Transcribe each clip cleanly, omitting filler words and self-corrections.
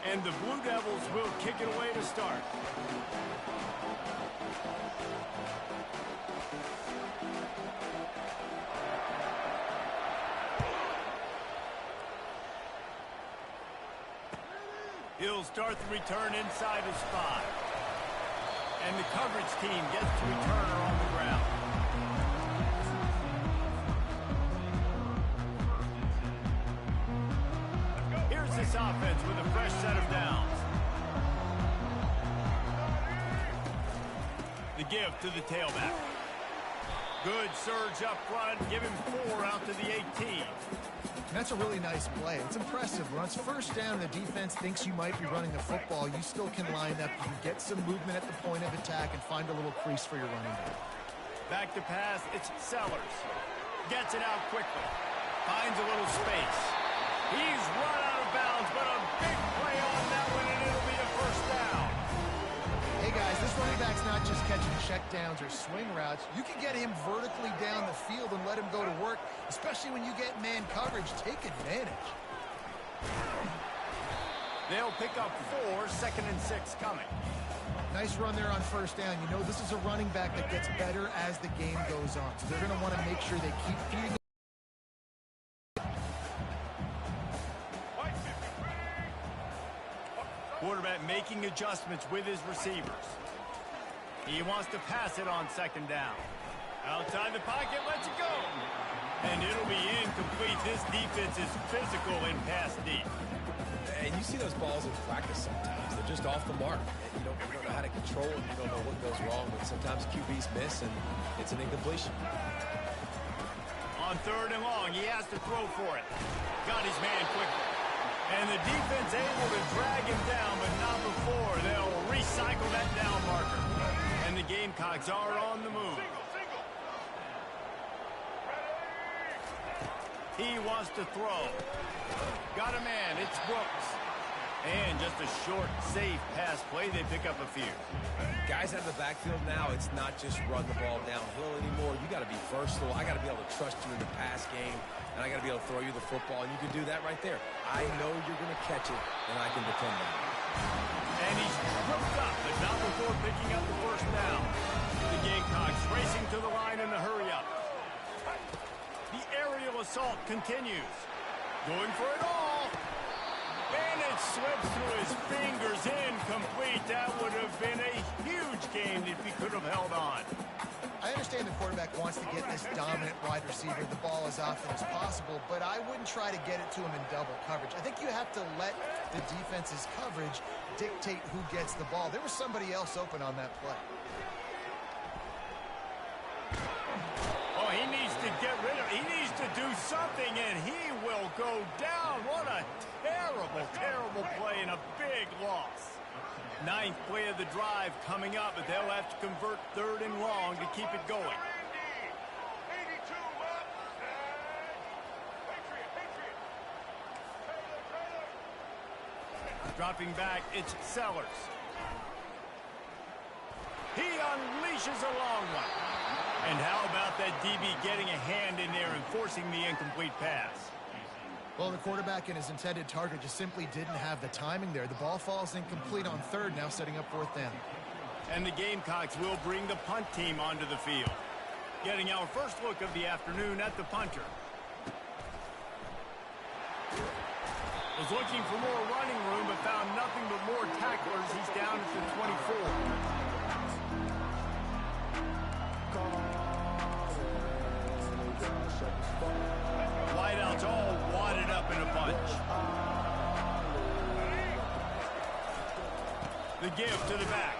And the Blue Devils will kick it away to start. He'll start the return inside his 5. And the coverage team gets the returner on the ground. Here's this offense with a fresh set of downs. The give to the tailback. Good surge up front. Give him 4 out to the 18. That's a really nice play. It's impressive. When it's first down and the defense thinks you might be running the football, you still can line up. You can get some movement at the point of attack and find a little crease for your running back. Back to pass, it's Sellers. Gets it out quickly. Finds a little space. He's run out of bounds, but a big play on that one, and it'll be a first down. Hey, guys, this running back's not just catching checkdowns or swing routes. You can get him vertically down the field and let him go to work, especially when you get man coverage. Take advantage. They'll pick up 4, 2nd and 6 coming. Nice run there on first down. You know, this is a running back that gets better as the game goes on, so they're going to want to make sure they keep feeding. Quarterback making adjustments with his receivers. He wants to pass it on 2nd down. Outside the pocket, lets it go. And it'll be incomplete. This defense is physical in pass deep. And you see those balls in practice sometimes. They're just off the mark. And you don't know how to control them. You don't know what goes wrong. But sometimes QBs miss, and it's an incompletion. On 3rd and long, he has to throw for it. Got his man quickly. And the defense able to drag him down, but not before. They'll recycle that down marker. And the Gamecocks are on the move. He wants to throw. Got a man. It's Brooks. And just a short, safe pass play. They pick up a few. Guys out of the backfield now, it's not just run the ball downhill anymore. You got to be versatile. I got to be able to trust you in the pass game, and I got to be able to throw you the football, and you can do that right there. I know you're going to catch it, and I can depend on it. And he's tripped up, but not before picking up the first down. The Gamecocks racing to the line in the hurry-up. The aerial assault continues. Going for it all. And it slips through his fingers, incomplete. That would have been a huge game if he could have held on. I understand the quarterback wants to get this dominant wide receiver the ball as often as possible, but I wouldn't try to get it to him in double coverage. I think you have to let the defense's coverage dictate who gets the ball. There was somebody else open on that play. Oh, he needs to get rid of it. He needs to do something, and he will go down. What a terrible, terrible play and a big loss. 9th play of the drive coming up, but they'll have to convert 3rd and long to keep it going. Dropping back, it's Sellers. He unleashes a long one. And how about that DB getting a hand in there and forcing the incomplete pass? Well, the quarterback and his intended target just simply didn't have the timing there. The ball falls incomplete on 3rd, now setting up 4th down. And the Gamecocks will bring the punt team onto the field. Getting our first look of the afternoon at the punter. Was looking for more running room, but found nothing but more tacklers. He's down at the 24. Wideouts all wadded up in a bunch. The give to the back.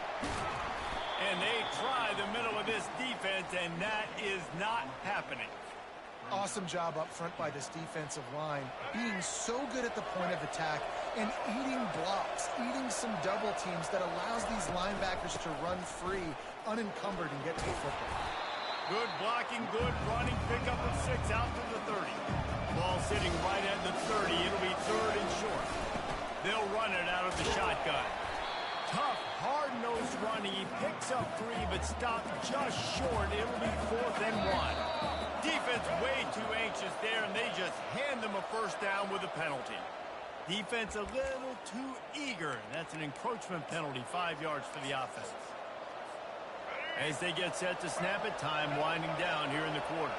And they try the middle of this defense, and that is not happening. Awesome job up front by this defensive line, being so good at the point of attack and eating blocks, eating some double teams that allows these linebackers to run free, unencumbered, and get to the football. Good blocking, good running, pickup of 6 out to the 30. Ball sitting right at the 30. It'll be 3rd and short. They'll run it out of the shotgun. Tough, hard-nosed running. He picks up 3, but stops just short. It'll be 4th and 1. Defense way too anxious there, and they just hand them a first down with a penalty. Defense a little too eager. That's an encroachment penalty, 5 yards for the offense. As they get set to snap it, time winding down here in the quarter.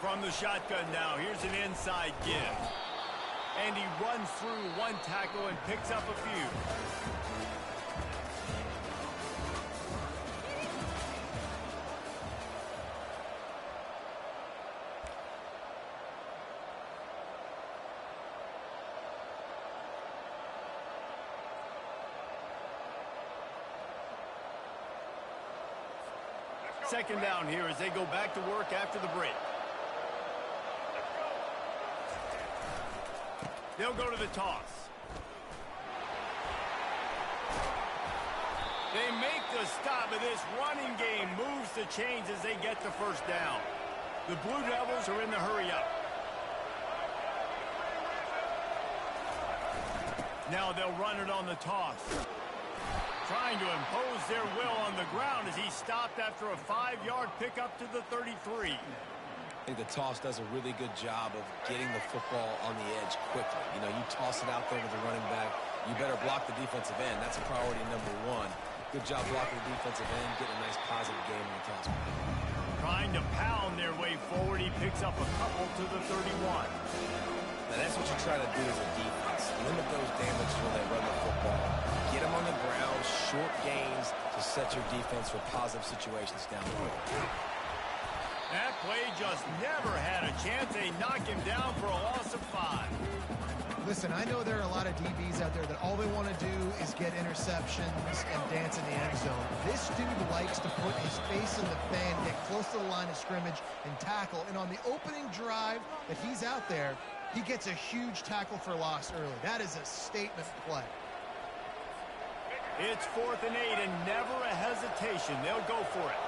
From the shotgun now, here's an inside give. And he runs through one tackle and picks up a few. Second down here as they go back to work after the break. They'll go to the toss. They make the stop, of this running game moves the chains as they get the first down. The Blue Devils are in the hurry-up. Now they'll run it on the toss. Trying to impose their will on the ground as he stopped after a 5-yard pickup to the 33. I think the toss does a really good job of getting the football on the edge quickly. You know, you toss it out there to the running back. You better block the defensive end. That's a priority number one. Good job blocking the defensive end, getting a nice positive game in the toss. Trying to pound their way forward. He picks up a couple to the 31. Now, that's what you try to do as a defense. Limit those damages when they run the football. Get them on the ground, short gains to set your defense for positive situations down the road. That play just never had a chance. They knock him down for a loss of 5. Listen, I know there are a lot of DBs out there that all they want to do is get interceptions and dance in the end zone. This dude likes to put his face in the fan, get close to the line of scrimmage, and tackle. And on the opening drive that he's out there, he gets a huge tackle for loss early. That is a statement play. It's 4th and 8 and never a hesitation. They'll go for it.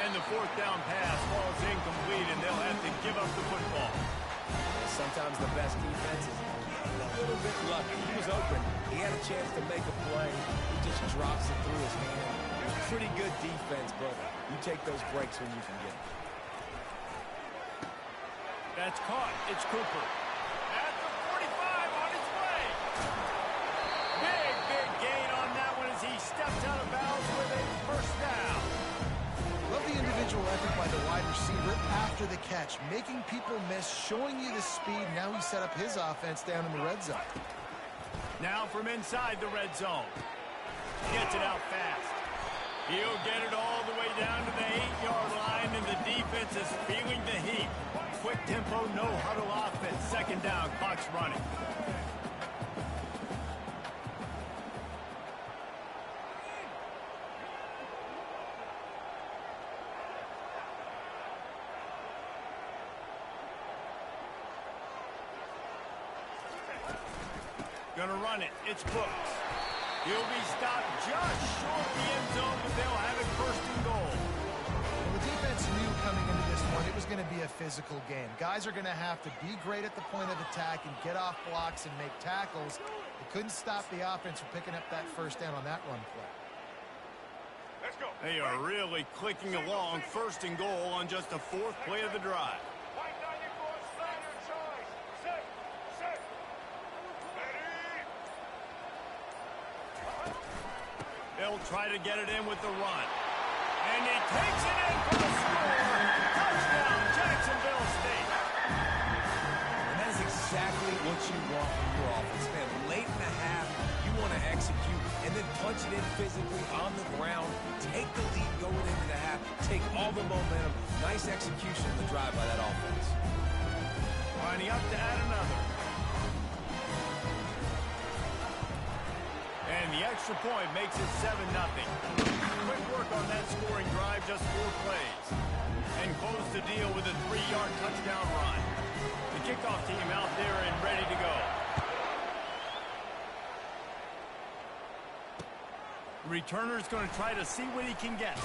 And the 4th down pass falls incomplete, and they'll have to give up the football. Sometimes the best defense is a little bit lucky. He was open. He had a chance to make a play. He just drops it through his hand. Pretty good defense, but you take those breaks when you can get them. That's caught. It's Cooper. At the 45 on his way. Big gain on that one as he steps out of bounds with a first down. Love the individual effort by the wide receiver after the catch, making people miss, showing you the speed. Now he set up his offense down in the red zone. Now from inside the red zone. Gets it out fast. He'll get it all the way down to the 8-yard line, and the defense is feeling the heat. Quick tempo, no huddle offense. Second down, clock's running. Gonna run it. It's Brooks. He'll be stopped just short of the end zone, but they'll have it 1st and goal. Well, the defense knew coming into this one it was going to be a physical game. Guys are going to have to be great at the point of attack and get off blocks and make tackles. They couldn't stop the offense from picking up that first down on that run play. Let's go. They are really clicking along. 1st and goal on just the 4th play of the drive. They'll try to get it in with the run. And he takes it in for the score. Touchdown, Jacksonville State. And that is exactly what you want from your offense, man. Late in the half, you want to execute and then punch it in physically on the ground. Take the lead going into the half. Take all the momentum. Nice execution of the drive by that offense. Lining up to add another. And the extra point makes it 7-0. Quick work on that scoring drive, just 4 plays. And close the deal with a 3-yard touchdown run. The kickoff team out there and ready to go. Returner's going to try to see what he can get.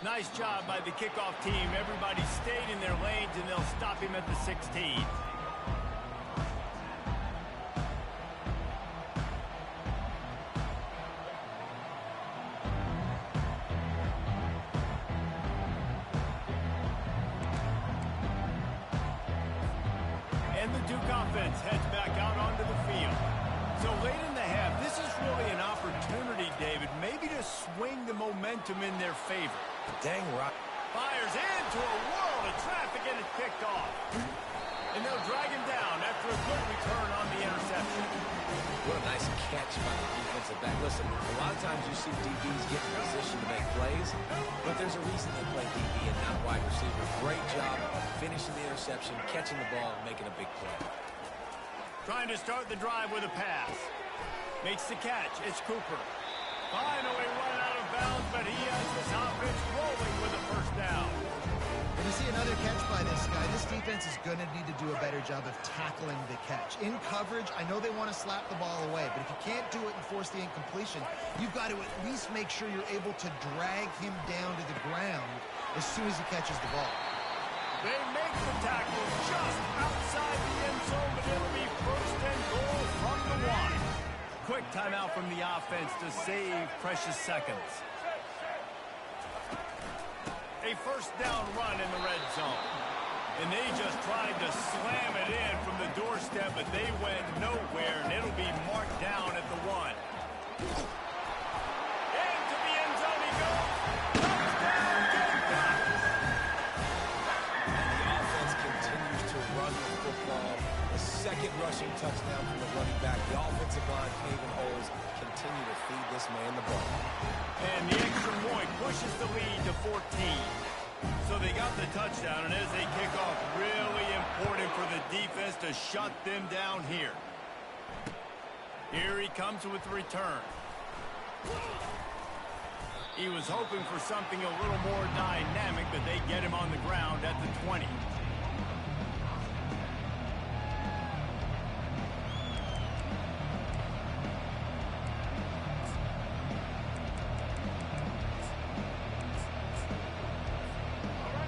Nice job by the kickoff team. Everybody stayed in their lanes, and they'll stop him at the 16. And the Duke offense heads back out onto the field. So late in the half, this is really an opportunity, David, maybe to swing the momentum in their favor. Dang right. Fires into a world of traffic and it's picked off. And they'll drag him down after a good return on the interception. What a nice catch by the defensive back. Listen, a lot of times you see DBs get in position to make plays, but there's a reason they play DB and not wide receiver. Great job finishing the interception, catching the ball, and making a big play. Trying to start the drive with a pass. Makes the catch. It's Cooper. Finally run out of bounds, but he has this offense rolling with a first down. And you see another catch by this guy. This defense is going to need to do a better job of tackling the catch. In coverage, I know they want to slap the ball away, but if you can't do it and force the incompletion, you've got to at least make sure you're able to drag him down to the ground as soon as he catches the ball. They make the tackle just outside the end zone, but it'll be first and goal from the one. Quick timeout from the offense to save precious seconds. A first down run in the red zone. And they just tried to slam it in from the doorstep, but they went nowhere, and it'll be marked down at the one. Into the end zone he goes. Touchdown, Gamecocks! And the offense continues to run the football. A second rushing touchdown from the running back. The offensive line paving holes. Continue to feed this man the ball. And the extra point pushes the lead to 14. So they got the touchdown, and as they kick off, really important for the defense to shut them down here. Here he comes with the return. He was hoping for something a little more dynamic, but they get him on the ground at the 20.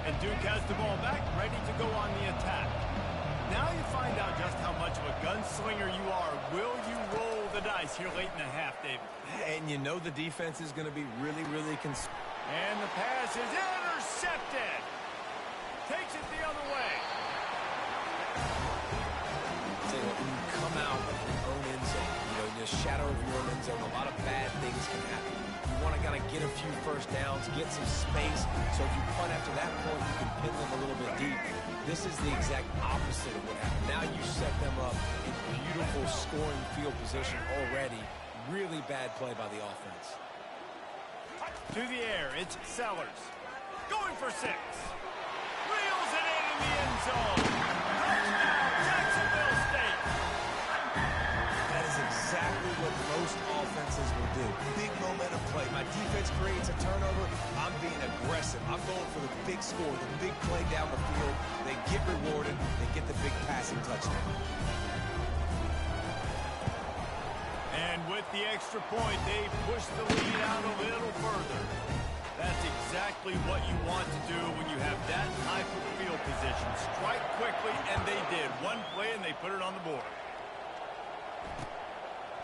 And Duke has the ball back, ready to go on the attack. Now you find out just how much of a gunslinger you are. Will you roll the dice here late in the half, David? And you know the defense is going to be really concerned. And the pass is intercepted. Takes it the other way. Say what, when you come out of your own end zone, you know, in the shadow of your own end zone, a lot of bad things can happen. You want to kind of get a few first downs, get some space, so if you punt after that point, you can pin them a little bit deep. This is the exact opposite of what happened. Now you set them up in beautiful scoring field position already. Really bad play by the offense. To the air, it's Sellers. Going for 6. Reels it in the end zone. Touchdown, Jacksonville State. That is exactly what most offenses will do. Big momentum play. My defense creates a turnover. I'm being aggressive. I'm going for the big score, the big play down the field. They get rewarded. They get the big passing touchdown. And with the extra point, they push the lead out a little further. That's exactly what you want to do when you have that type of field position. Strike quickly, and they did. One play, and they put it on the board.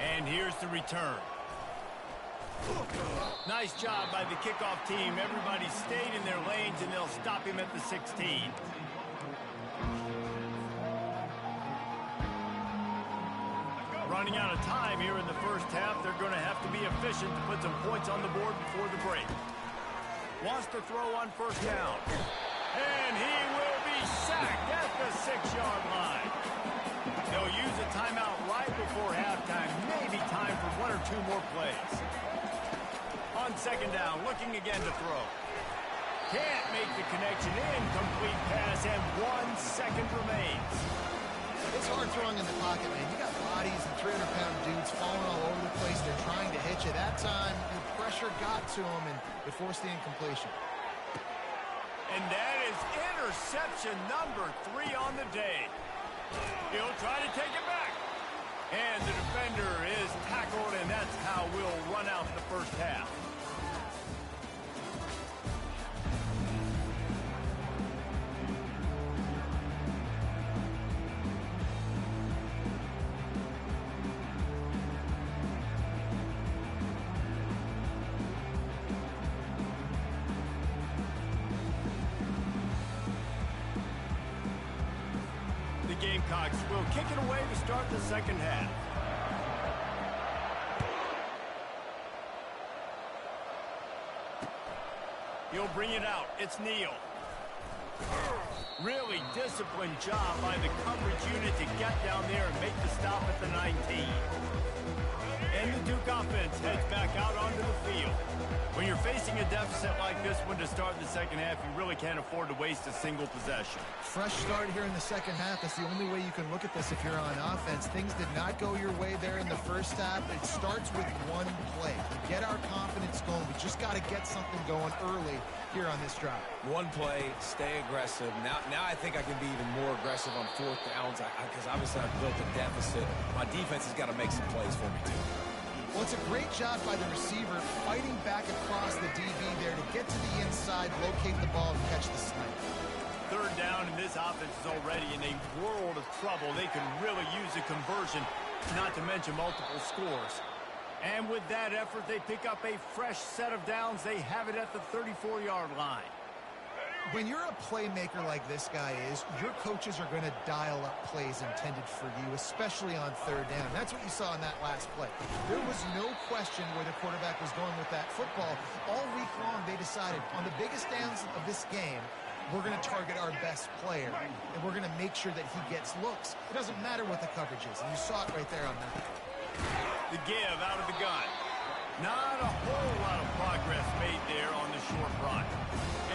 And here's the return. Nice job by the kickoff team. Everybody stayed in their lanes, and they'll stop him at the 16. Running out of time here in the first half. They're going to have to be efficient to put some points on the board before the break. Wants to throw on first down. And he will be sacked at the 6-yard line. They'll use a timeout right before halftime. Maybe time for 1 or 2 more plays. On second down, looking again to throw. Can't make the connection. Incomplete pass, and 1 second remains. It's hard throwing in the pocket, man. You got bodies and 300-pound dudes falling all over the place. They're trying to hit you. That time, the pressure got to them, and it forced the incompletion. And that is interception number 3 on the day. He'll try to take it back. And the defender is tackled, and that's how we'll run out the first half. Gamecocks will kick it away to start the second half. He'll bring it out. It's Neal. Really disciplined job by the coverage unit to get down there and make the stop at the 19. And the Duke offense heads back out onto the field. When you're facing a deficit like this one to start the second half, you really can't afford to waste a single possession. Fresh start here in the second half. That's the only way you can look at this if you're on offense. Things did not go your way there in the first half. It starts with one play. To get our confidence going, we just got to get something going early here on this drive. One play, stay aggressive. Now I think I can be even more aggressive on fourth downs because obviously I've built a deficit. My defense has got to make some plays for me, too. Well, it's a great job by the receiver fighting back across the DB there to get to the inside, locate the ball, and catch the snipe. Third down, and this offense is already in a world of trouble. They can really use a conversion, not to mention multiple scores. And with that effort, they pick up a fresh set of downs. They have it at the 34-yard line. When you're a playmaker like this guy is, your coaches are going to dial up plays intended for you, especially on third down. That's what you saw in that last play. There was no question where the quarterback was going with that football. All week long, they decided on the biggest downs of this game, we're going to target our best player, and we're going to make sure that he gets looks. It doesn't matter what the coverage is, and you saw it right there on that. The give out of the gun. Not a whole lot of progress made there on the short run.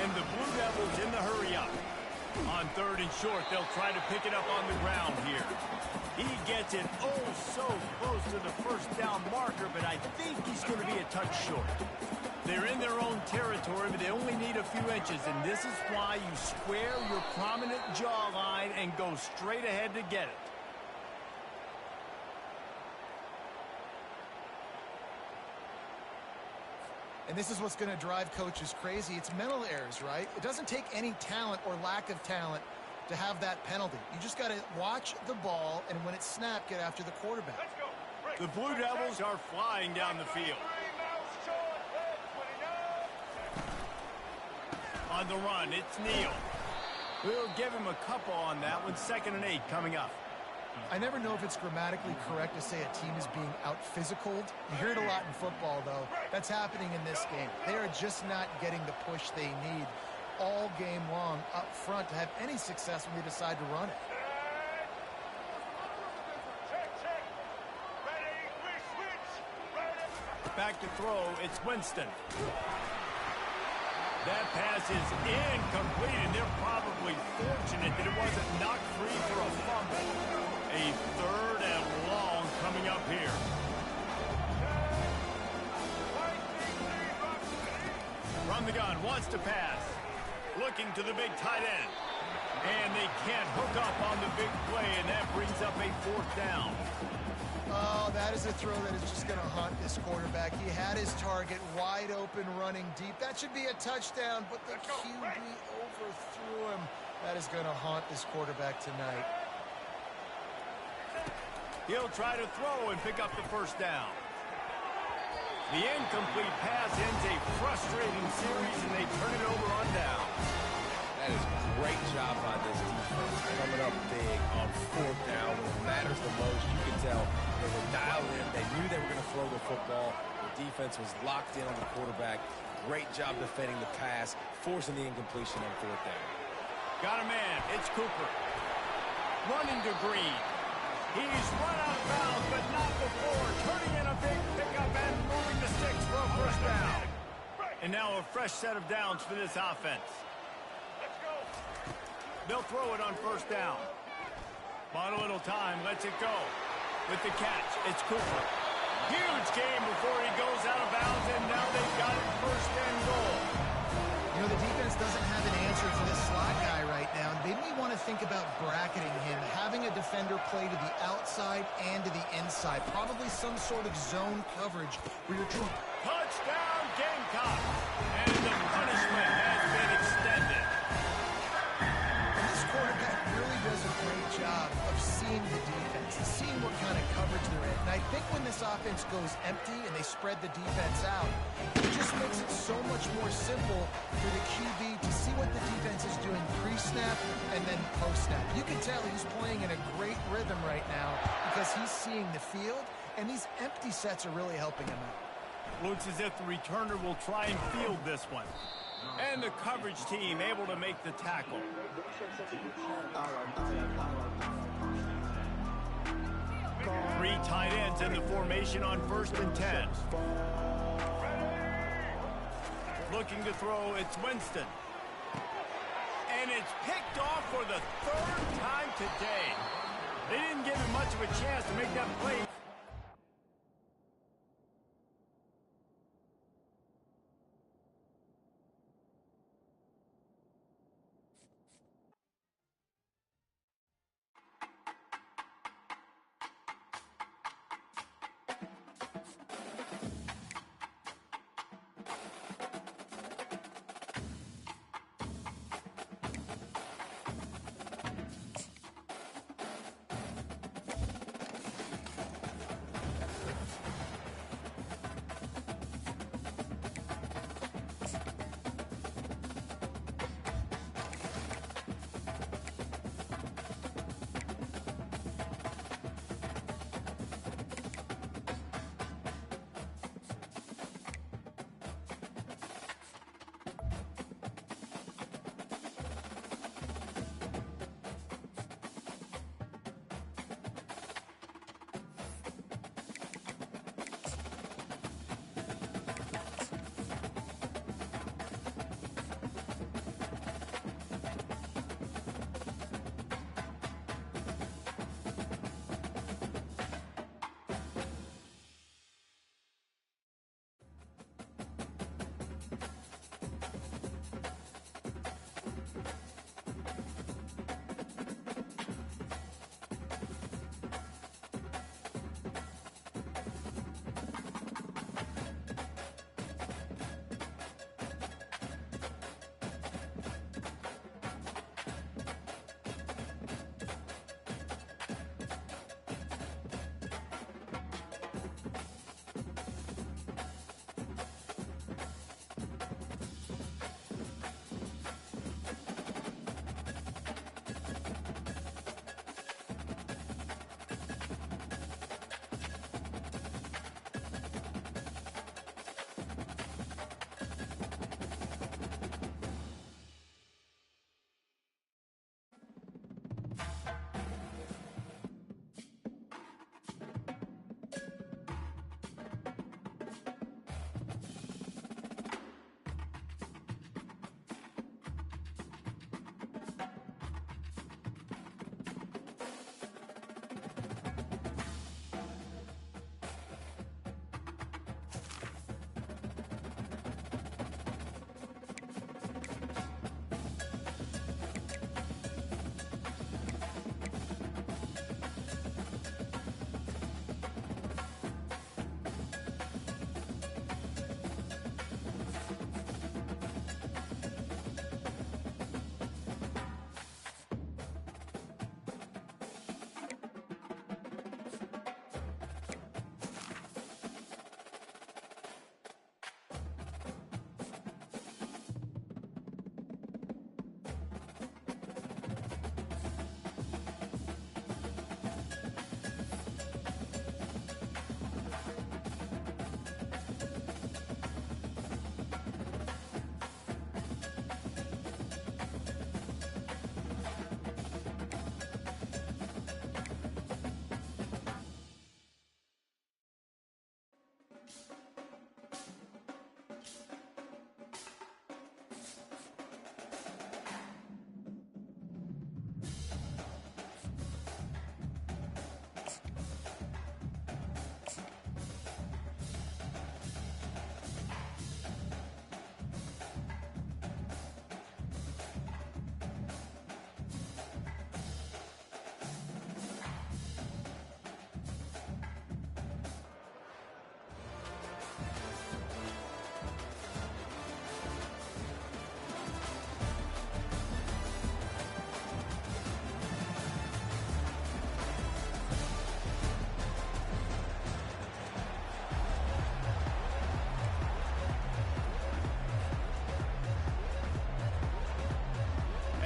And the Blue Devils in the hurry-up. On third and short, they'll try to pick it up on the ground here. He gets it oh so close to the first down marker, but I think he's going to be a touch short. They're in their own territory, but they only need a few inches, and this is why you square your prominent jawline and go straight ahead to get it. And this is what's going to drive coaches crazy. It's mental errors, right? It doesn't take any talent or lack of talent to have that penalty. You just got to watch the ball, and when it's snapped, get after the quarterback. The Blue Devils are flying down the field. On the run, it's Neal. We'll give him a couple on that one. 2nd and 8 coming up. I never know if it's grammatically correct to say a team is being out-physicaled. You hear it a lot in football, though. That's happening in this game. They are just not getting the push they need all game long up front to have any success when they decide to run it. Back to throw, it's Winston. That pass is incomplete, and they're probably fortunate that it wasn't knocked free for a fumble. A 3rd and long coming up here. From the gun, wants to pass. Looking to the big tight end. And they can't hook up on the big play, and that brings up a 4th down. Oh, that is a throw that is just going to haunt this quarterback. He had his target wide open running deep. That should be a touchdown, but the QB overthrew him. That is going to haunt this quarterback tonight. He'll try to throw and pick up the 1st down. The incomplete pass ends a frustrating series, and they turn it over on down. That is a great job by this defense, coming up big on 4th down. When it matters the most, you can tell they were dialed in. They knew they were going to throw the football. The defense was locked in on the quarterback. Great job defending the pass, forcing the incompletion on 4th down. Got a man. It's Cooper. Running to Green. He's run out of bounds, but not before. Turning in a big pickup and moving the sticks for a 1st down. And now a fresh set of downs for this offense. They'll throw it on 1st down. Bought a little time, lets it go. With the catch, it's Cooper. Huge game before he goes out of bounds, and now they've got it 1st and goal. You know, the defense doesn't have an answer for this slot guy right now. They may want to think about bracketing him, having a defender play to the outside and to the inside. Probably some sort of zone coverage where you're trying. Touchdown, Gamecock! And the punishment has been extended. And this quarterback really does a great job of seeing the defense and seeing what kind of coverage they're in. And I think when this offense goes empty and they spread the defense out, it just makes it so much more simple for the QB to see what the defense is doing pre-snap and then post-snap. You can tell he's playing in a great rhythm right now because he's seeing the field, and these empty sets are really helping him out. Looks as if the returner will try and field this one. And the coverage team able to make the tackle. Three tight ends in the formation on 1st and 10. Looking to throw, it's Winston. And it's picked off for the 3rd time today. They didn't give him much of a chance to make that play.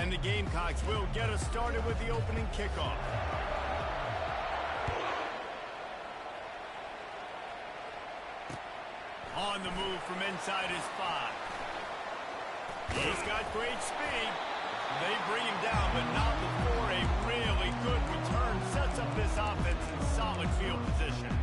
And the Gamecocks will get us started with the opening kickoff. On the move from inside his 5. He's got great speed. They bring him down, but not before a really good return sets up this offense in solid field position.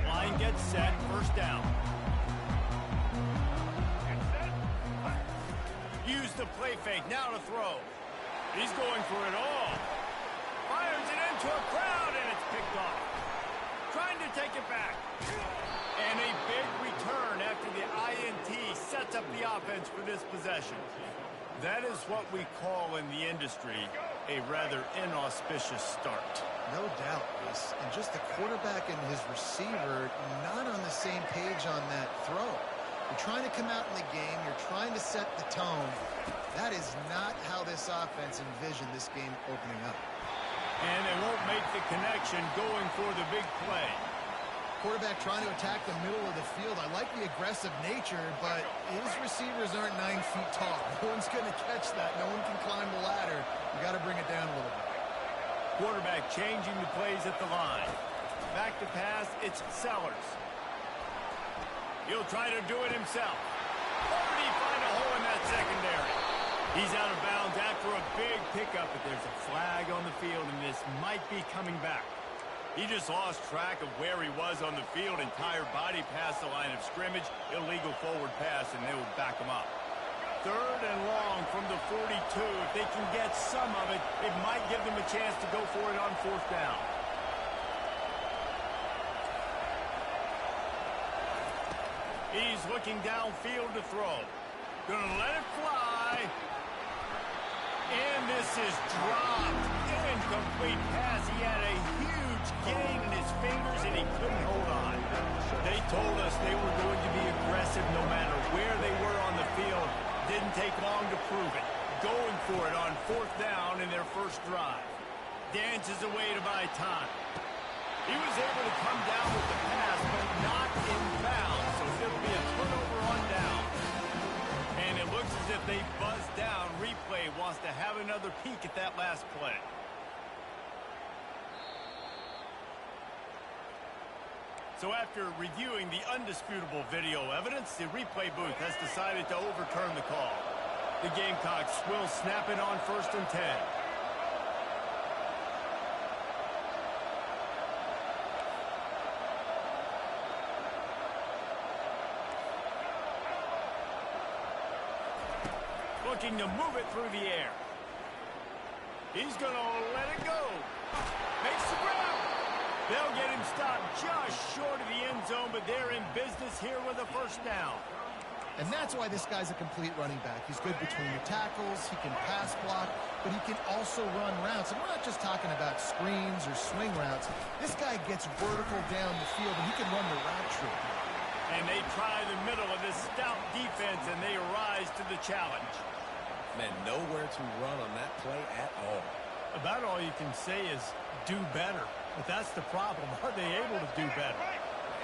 Line gets set, first down. Use the play fake, now to throw. He's going for it all. Fires it into a crowd, and it's picked off. Trying to take it back. And a big return after the INT sets up the offense for this possession. That is what we call in the industry a rather inauspicious start. No doubt, Reese. And just the quarterback and his receiver not on the same page on that throw. You're trying to come out in the game. You're trying to set the tone. That is not how this offense envisioned this game opening up. And they won't make the connection going for the big play. Quarterback trying to attack the middle of the field. I like the aggressive nature, but his receivers aren't 9 feet tall. No one's going to catch that. No one can climb the ladder. You got to bring it down a little bit. Quarterback changing the plays at the line. Back to pass, it's Sellers. He'll try to do it himself. Or did he find a hole in that secondary? He's out of bounds after a big pickup, but there's a flag on the field, and this might be coming back. He just lost track of where he was on the field. Entire body past the line of scrimmage. Illegal forward pass, and they will back him up. 3rd and long from the 42. If they can get some of it, it might give them a chance to go for it on 4th down. He's looking downfield to throw. Gonna let it fly. And this is dropped. Incomplete pass. He had a huge gain in his fingers, and he couldn't hold on. They told us they were going to be aggressive no matter where they were on the field. Didn't take long to prove it. Going for it on 4th down in their first drive. Dances away to buy time. He was able to come down with the pass, but not in bounds, so it'll be a turnover on down. And it looks as if they buzzed down. Replay wants to have another peek at that last play. So after reviewing the undisputable video evidence, the replay booth has decided to overturn the call. The Gamecocks will snap it on 1st and 10. Looking to move it through the air. He's going to let it go. Makes the grab. They'll get him stopped just short of the end zone, but they're in business here with a 1st down. And that's why this guy's a complete running back. He's good between the tackles. He can pass block, but he can also run routes. And we're not just talking about screens or swing routes. This guy gets vertical down the field, and he can run the route tree. And they try the middle of this stout defense, and they rise to the challenge. Man, nowhere to run on that play at all. About all you can say is do better. But that's the problem. Are they able to do better?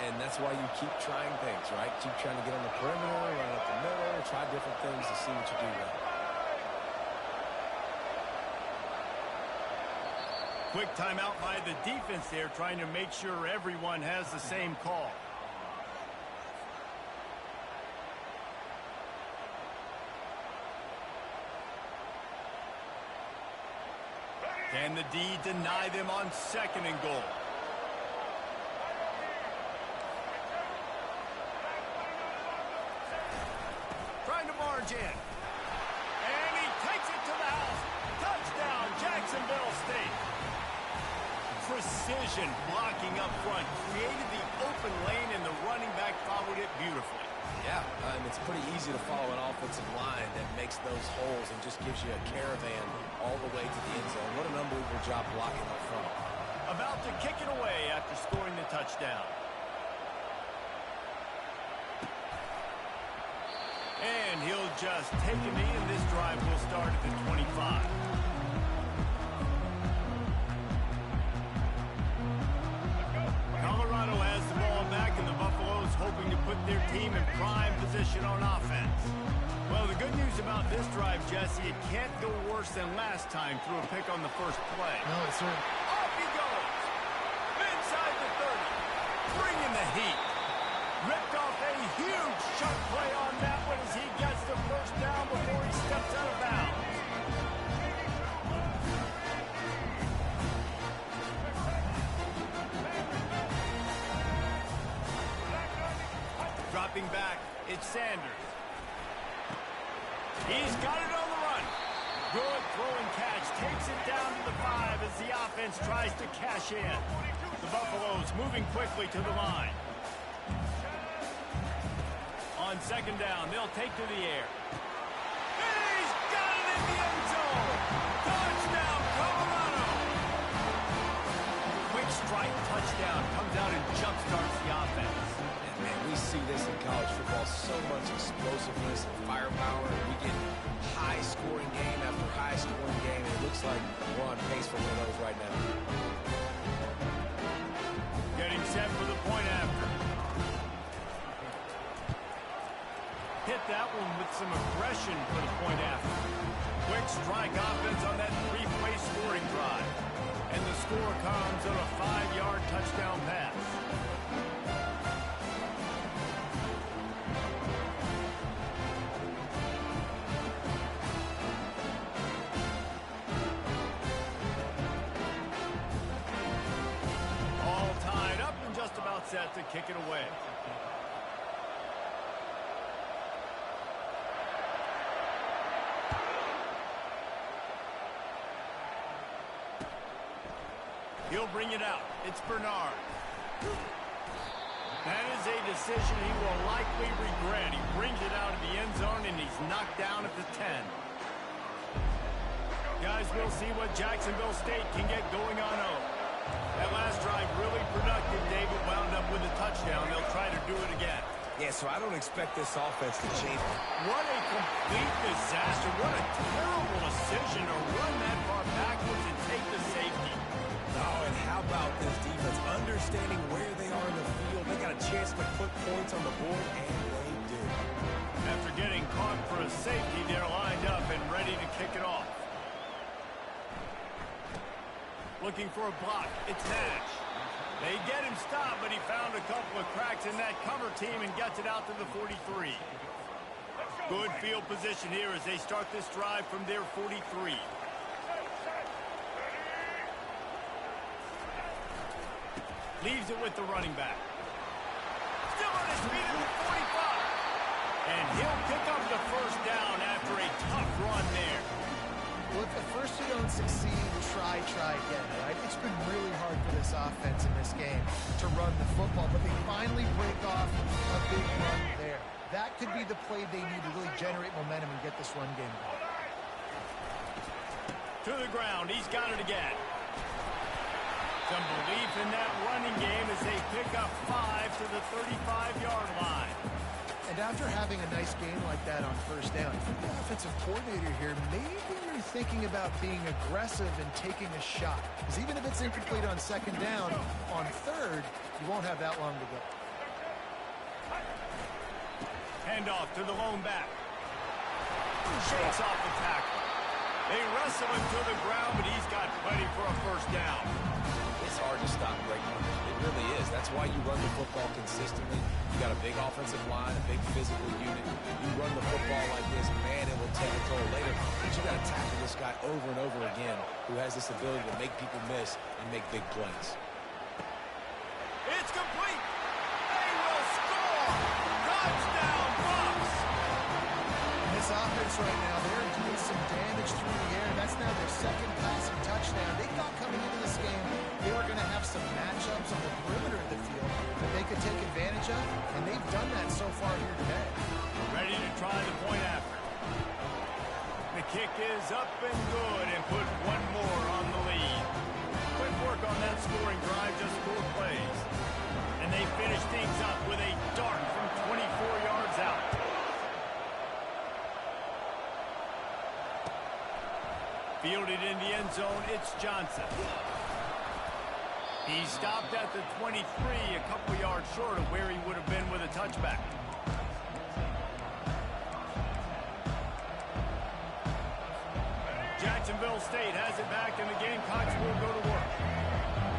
And that's why you keep trying things, right? Keep trying to get on the perimeter, run up the middle, try different things to see what you do well. Quick timeout by the defense there, trying to make sure everyone has the same call. Can the D deny them on 2nd and goal? Trying to barge in. And he takes it to the house. Touchdown, Jacksonville State. Precision blocking up front. Created the open lane, and the running back followed it beautifully. Yeah, it's pretty easy to follow an offensive line that makes those holes and just gives you a caravan all the way to the end zone. What an unbelievable job blocking up front. About to kick it away after scoring the touchdown. And he'll just take a knee, and this drive will start at the 25. team in prime position on offense. Well, the good news about this drive, Jesse, it can't go worse than last time through a pick on the first play. No, it's certainly. Off he goes. Inside the 30. Bringing the heat. Ripped off a huge shot play on that one as he gets the first down before he steps out of bounds. Dropping back, it's Sanders. He's got it on the run. Good throw and catch. Takes it down to the 5 as the offense tries to cash in. The Buffaloes moving quickly to the line. On second down, they'll take to the air. He's got it in the end zone. Touchdown, Colorado. Quick strike touchdown comes out and jumpstarts the offense. Man, we see this in college football, so much explosiveness and firepower. We get high-scoring game after high-scoring game, and it looks like we're on pace for one of those right now. Getting set for the point after. Hit that one with some aggression for the point after. Quick strike offense on that three-play scoring drive. And the score comes on a 5-yard touchdown pass. Set to kick it away. He'll bring it out. It's Bernard. That is a decision he will likely regret. He brings it out of the end zone and he's knocked down at the 10. Guys, we'll see what Jacksonville State can get going on over. That last drive really productive. David wound up with a touchdown. They'll try to do it again. Yeah, so I don't expect this offense to change. What a complete disaster. What a terrible decision to run that far backwards and take the safety. Oh, and how about this defense? Understanding where they are in the field. They got a chance to put points on the board, and they did. After getting caught for a safety, they're lined up and ready to kick it off. Looking for a block. It's Nash. They get him stopped, but he found a couple of cracks in that cover team and gets it out to the 43. Good field position here as they start this drive from their 43. Leaves it with the running back. Still on his feet at the 45. And he'll pick up the first down after a tough run there. Look, at first you don't succeed, try again, right? It's been really hard for this offense in this game to run the football, but they finally break off a big run there. That could be the play they need to really generate momentum and get this run game going. To the ground, he's got it again. Some belief in that running game as they pick up 5 to the 35-yard line. And after having a nice game like that on first down, if you're the offensive coordinator here, maybe you're thinking about being aggressive and taking a shot. Because even if it's incomplete on second down, on third, you won't have that long to go. Handoff to the lone back. Shakes off the tackle. They wrestle him to the ground, but he's got plenty for a first down. It's hard to stop great runners. It really is. That's why you run the football consistently. You got a big offensive line, a big physical unit. You run the football like this, man, it will take a toll later. But you got to tackle this guy over and over again who has this ability to make people miss and make big plays. It's complete. They will score. Touchdown, Bucs. This offense right now, they're doing some damage through the air. That's now their second passing touchdown. They thought coming into this game they were going to have some matchups on the perimeter of the field that they could take advantage of, and they've done that so far here today. Ready to try the point after. The kick is up and good and put one more on the lead. Quick work on that scoring drive, just 4 plays. And they finish things up with a dart from 24 yards out. Fielded in the end zone, it's Johnson. He stopped at the 23, a couple yards short of where he would have been with a touchback. State has it back, and the Gamecocks will go to work.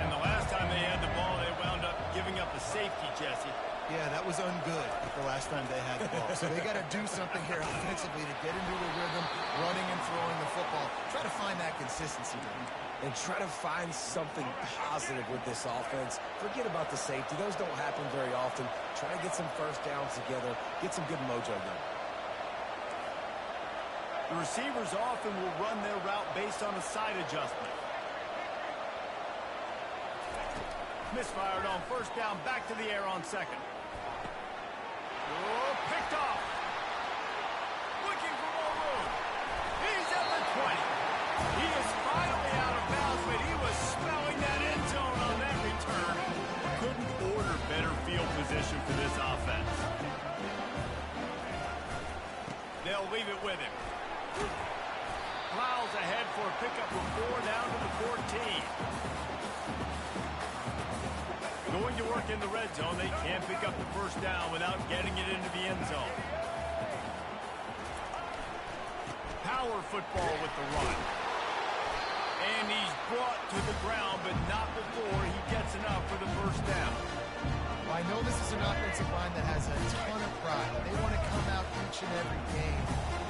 And the last time they had the ball, they wound up giving up a safety, Jesse. Yeah, that was ungood the last time they had the ball. So they got to do something here offensively to get into a rhythm, running and throwing the football. Try to find that consistency. And try to find something positive with this offense. Forget about the safety. Those don't happen very often. Try to get some first downs together. Get some good mojo going. The receivers often will run their route based on a side adjustment. Misfired on first down, back to the air on second. Oh, picked off. Looking for more room. He's at the 20. He is finally out of bounds, but he was smelling that end zone on that return. Couldn't order better field position for this offense. They'll leave it with him. Plows ahead for a pickup of 4 down to the 14. Going to work in the red zone. They can't pick up the first down without getting it into the end zone. Power football with the run. And he's brought to the ground, but not before he gets enough for the first down. Well, I know this is an offensive line that has a ton of pride. They want to come out each and every game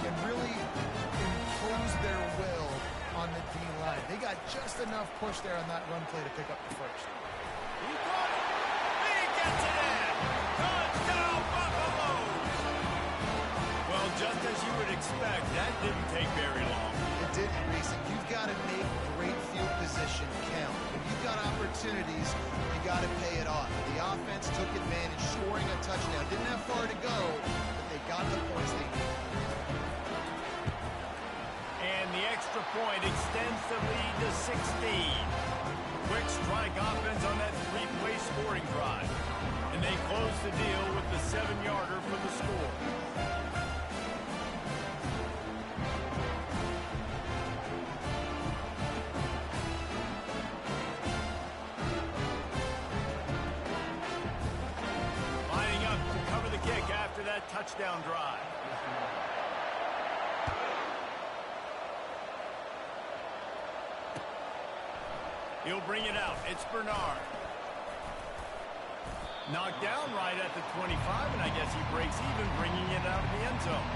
and really impose their will on the D-line. They got just enough push there on that run play to pick up the first. He got it. He gets it in. Touchdown, Buffaloes. Well, just as you would expect, that didn't take very long. It didn't, Reese. You've got to make great field position count. If you've got opportunities, you got to pay it off. The offense took advantage, scoring a touchdown. Didn't have far to go, but they got the points they needed. And the extra point extends the lead to 16. Quick strike offense on that 3-play scoring drive. And they close the deal with the 7-yarder for the score. Lining up to cover the kick after that touchdown drive. He'll bring it out. It's Bernard. Knocked down right at the 25, and I guess he breaks even, bringing it out of the end zone.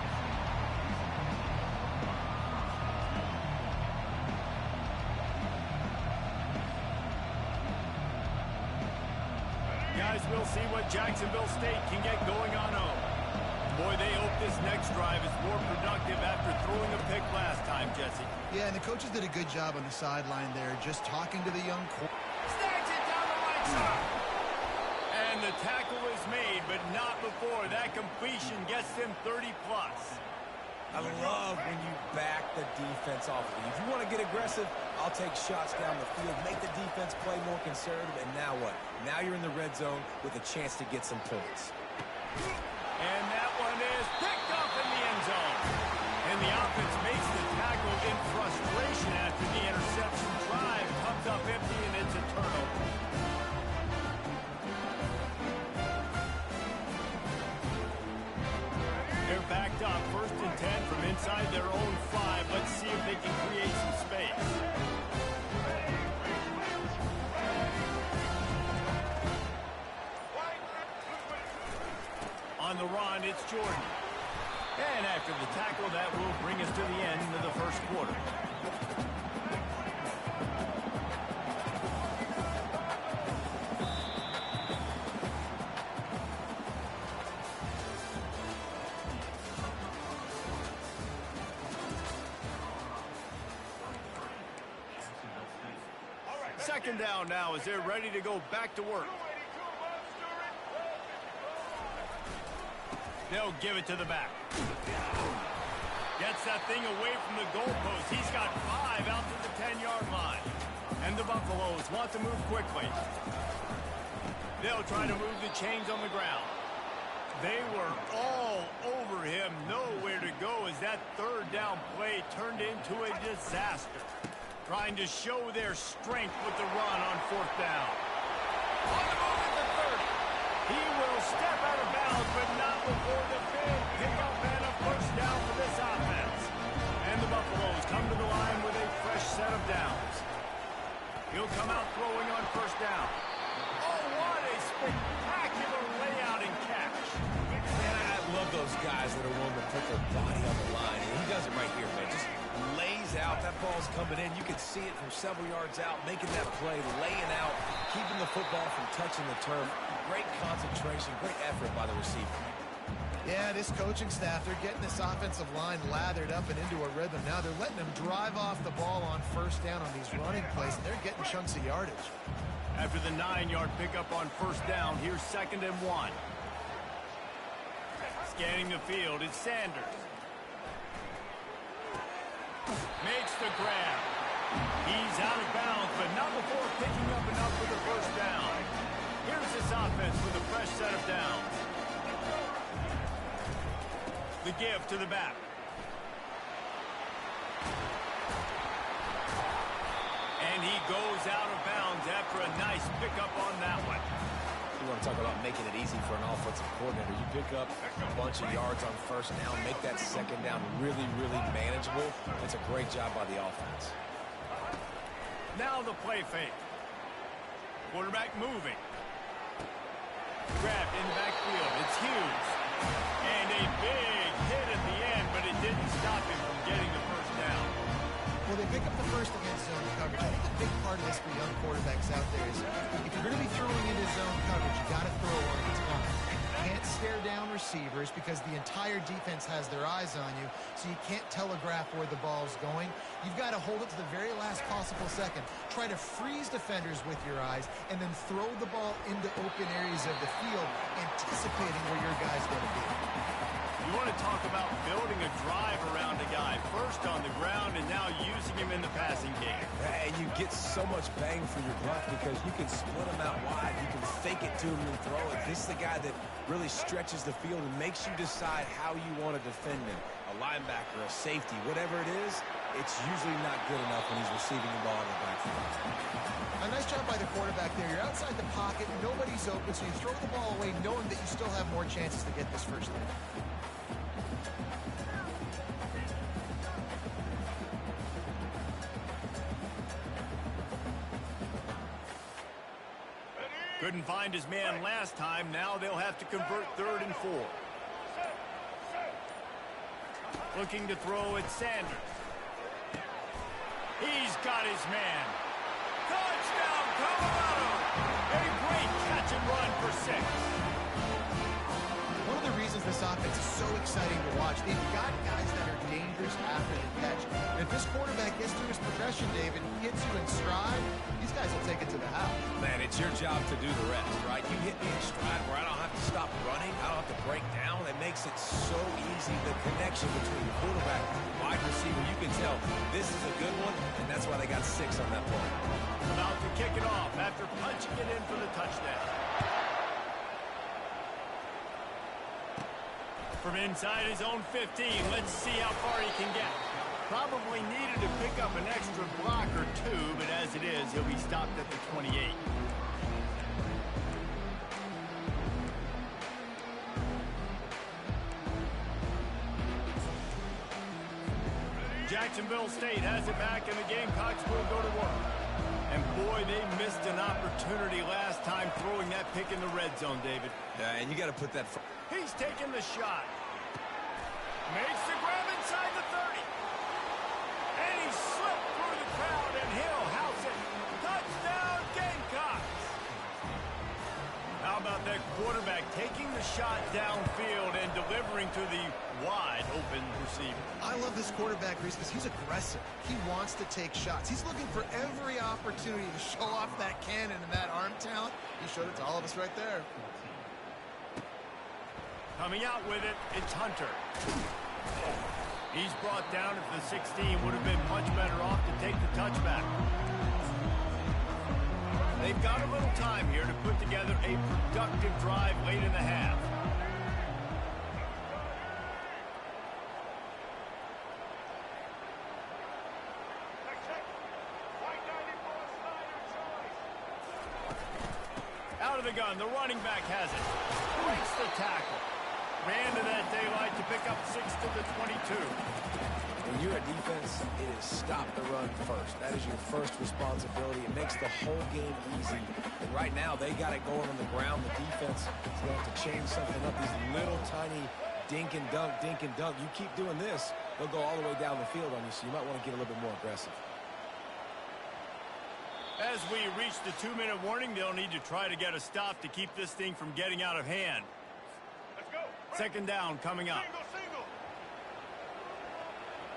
Guys, we'll see what Jacksonville State can get going on home. Boy, they hope this next drive is more productive after throwing a pick last time, Jesse. Yeah, and the coaches did a good job on the sideline there, just talking to the young Snags it down the right side. And the tackle is made, but not before that completion gets them 30-plus. I love when you back the defense off of you. If you want to get aggressive, I'll take shots down the field, make the defense play more conservative, and now what? Now you're in the red zone with a chance to get some points. And that one is picked up in the end zone. And the offense makes the tackle in frustration after the interception. Drive comes up empty, and it's a turnover. They're backed up, 1st and 10 from inside their own 5. Let's see if they can create some space. On the run, it's Jordan. And after the tackle, that will bring us to the end of the first quarter. Second down now as they're ready to go back to work. They'll give it to the back. Gets that thing away from the goalpost. He's got 5 out to the 10-yard line. And the Buffaloes want to move quickly. They'll try to move the chains on the ground. They were all over him. Nowhere to go as that 3rd down play turned into a disaster. Trying to show their strength with the run on 4th down. On the move at the 30. He will step out of bounds, but not before the big pickup and a first down for this offense. And the Buffaloes come to the line with a fresh guys that are willing to put their body on the line. And he does it right here, man. Just lays out. That ball's coming in. You can see it from several yards out, making that play, laying out, keeping the football from touching the turf. Great concentration, great effort by the receiver. Yeah, this coaching staff, they're getting this offensive line lathered up and into a rhythm. Now they're letting them drive off the ball on first down on these running plays, and they're getting chunks of yardage. After the 9-yard pickup on first down, here's 2nd and 1. Scanning the field, it's Sanders. Makes the grab. He's out of bounds, but not before picking up enough for the first down. Here's this offense with a fresh set of downs. The give to the back. And he goes out of bounds after a nice pickup on that one. You want to talk about making it easy for an offensive coordinator. You pick up a bunch of yards on first down, make that second down really, really manageable. It's a great job by the offense. Now the play fake. Quarterback moving. Grabbed in the backfield. It's Hughes. And a big hit at the end, but it didn't stop him from getting the first down. Well, they pick up the first against zone coverage. I think a big part of this for young quarterbacks out there is if you're going to be throwing into zone coverage, you got to throw on its own. You can't stare down receivers because the entire defense has their eyes on you, so you can't telegraph where the ball's going. You've got to hold it to the very last possible second. Try to freeze defenders with your eyes, and then throw the ball into open areas of the field, anticipating where your guy's going to be. You want to talk about building a drive around a guy, first on the ground and now using him in the passing game. And you get so much bang for your buck because you can split him out wide. You can fake it to him and throw it. This is the guy that really stretches the field and makes you decide how you want to defend him. A linebacker, a safety, whatever it is, it's usually not good enough when he's receiving the ball in the backfield. A nice job by the quarterback there. You're outside the pocket, nobody's open, so you throw the ball away knowing that you still have more chances to get this first down. Couldn't find his man last time. Now they'll have to convert 3rd and 4. Looking to throw at Sanders. He's got his man. Touchdown, Colorado! A great catch and run for 6. One of the reasons this offense is so exciting to watch, they've got guys that are dangerous after the catch. And if this quarterback gets through his progression, David, hits you in stride, these guys will take it to the house. Man, it's your job to do the rest, right? You hit me in stride where I don't have to stop running. I don't have to break down. It makes it so easy. The connection between the quarterback and wide receiver, you can tell this is a good one, and that's why they got 6 on that play. About to kick it off after punching it in for the touchdown. From inside his own 15, let's see how far he can get. Probably needed to pick up an extra block or 2, but as it is, he'll be stopped at the 28. Jacksonville State has it back, and the Gamecocks will go to work. And boy, they missed an opportunity last time throwing that pick in the red zone, David. Yeah, and you got to put that... He's taking the shot. Makes the grab inside the 30. And he slipped through the crowd, and he'll house it. Touchdown, Gamecocks. How about that quarterback taking the shot downfield and delivering to the wide-open receiver? I love this quarterback, Reese, because he's aggressive. He wants to take shots. He's looking for every opportunity to show off that cannon and that arm talent. He showed it to all of us right there. Coming out with it, it's Hunter. He's brought down at the 16. Would have been much better off to take the touchback. They've got a little time here to put together a productive drive late in the half. Out of the gun, the running back has it. Breaks the tackle. Ran to that daylight to pick up 6 to the 22. When you're a defense, it is stop the run first. That is your first responsibility. It makes the whole game easy. And right now, they got it going on the ground. The defense is going to have to change something up. These little tiny dink and dunk, dink and dunk. You keep doing this, they'll go all the way down the field on you, so you might want to get a little bit more aggressive. As we reach the 2-minute warning, they'll need to try to get a stop to keep this thing from getting out of hand. Let's go. Second down coming up. Single.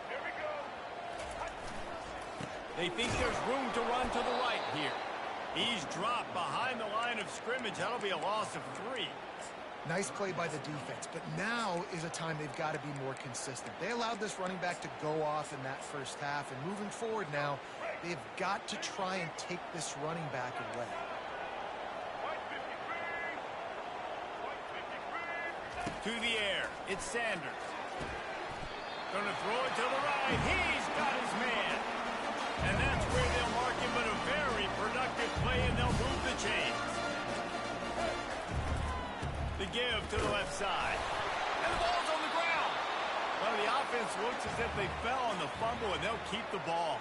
Here we go. They think there's room to run to the right here. He's dropped behind the line of scrimmage. That'll be a loss of 3. Nice play by the defense, but now is a time they've got to be more consistent. They allowed this running back to go off in that first half, and moving forward now, they've got to try and take this running back away. To the air, it's Sanders. Gonna throw it to the right. He's got his man. And that's where they'll mark him, but a very productive play, and they'll move the chains. The give to the left side. And the ball's on the ground. Well, the offense looks as if they fell on the fumble, and they'll keep the ball.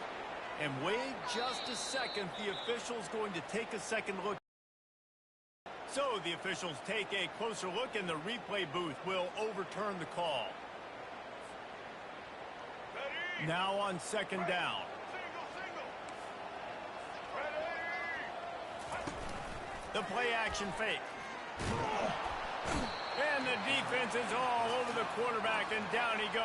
And wait just a second. The official's going to take a second look. So the officials take a closer look, and the replay booth will overturn the call. Ready. Now on second down. Single. Ready. The play action fake. And the defense is all over the quarterback, and down he goes.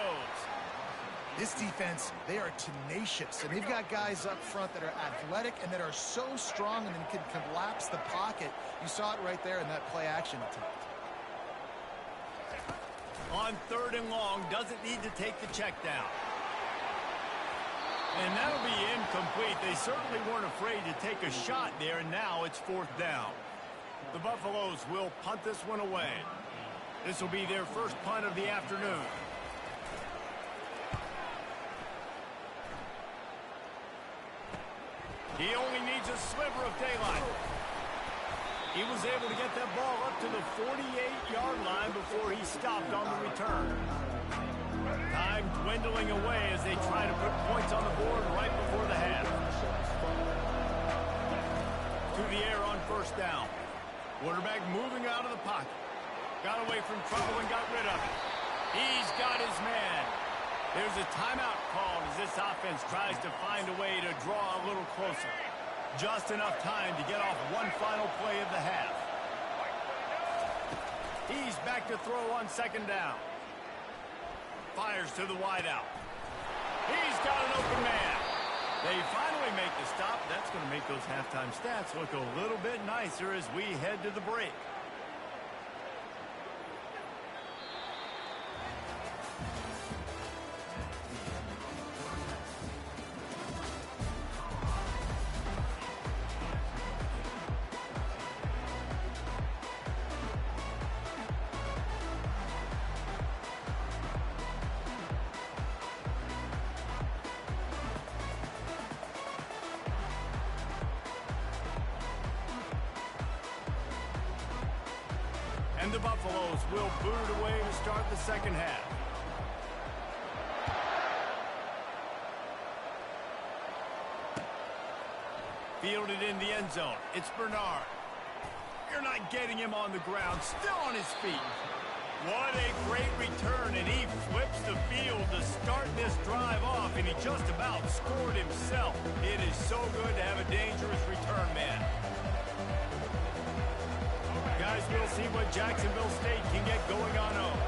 This defense, they are tenacious, and they've got guys up front that are athletic and that are so strong and can collapse the pocket. You saw it right there in that play action attempt. On third and long, doesn't need to take the check down. And that'll be incomplete. They certainly weren't afraid to take a shot there, and now it's fourth down. The Buffaloes will punt this one away. This will be their first punt of the afternoon. He only needs a sliver of daylight. He was able to get that ball up to the 48-yard line before he stopped on the return. Time dwindling away as they try to put points on the board right before the half. To the air on first down. Quarterback moving out of the pocket. Got away from trouble and got rid of it. He's got his man. There's a timeout called as this offense tries to find a way to draw a little closer. Just enough time to get off one final play of the half. He's back to throw on second down. Fires to the wideout. He's got an open man. They finally make the stop. That's going to make those halftime stats look a little bit nicer as we head to the break. And the Buffaloes will boot it away to start the second half. Fielded in the end zone. It's Bernard. You're not getting him on the ground. Still on his feet. What a great return, and he flips the field to start this drive off, and he just about scored himself. It is so good to have a dangerous return man. Guys, we'll see what Jacksonville State can get going on home.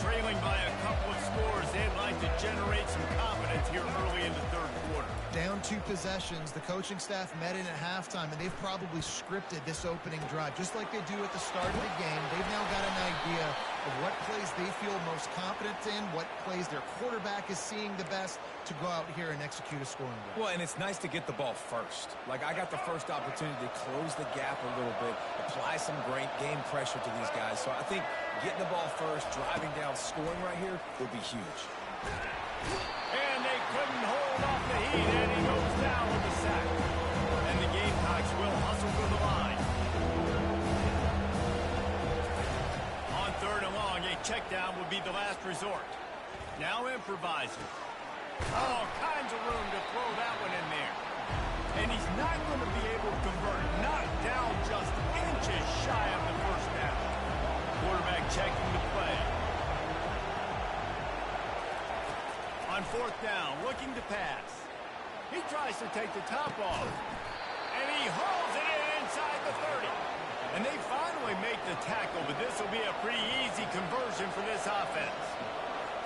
Trailing by a couple of scores, they'd like to generate some confidence here early in the third quarter. Down 2 possessions, the coaching staff met in at halftime, and they've probably scripted this opening drive. Just like they do at the start of the game, they've now got an idea of what plays they feel most confident in, what plays their quarterback is seeing the best to go out here and execute a scoring drive. Well, and it's nice to get the ball first. Like, I got the first opportunity to close the gap a little bit, apply some great game pressure to these guys. So I think getting the ball first, driving down, scoring right here will be huge. And they couldn't hold off the heat, and he goes down with the sack. And the Gamecocks will hustle to the line. On third and long, a check down would be the last resort. Now improvising. All kinds of room to throw that one in there. And he's not going to be able to convert. Knocked down just inches shy of the first down. Quarterback checking the play. fourth down, looking to pass. He tries to take the top off. And he hauls it in inside the 30. And they finally make the tackle, but this will be a pretty easy conversion for this offense.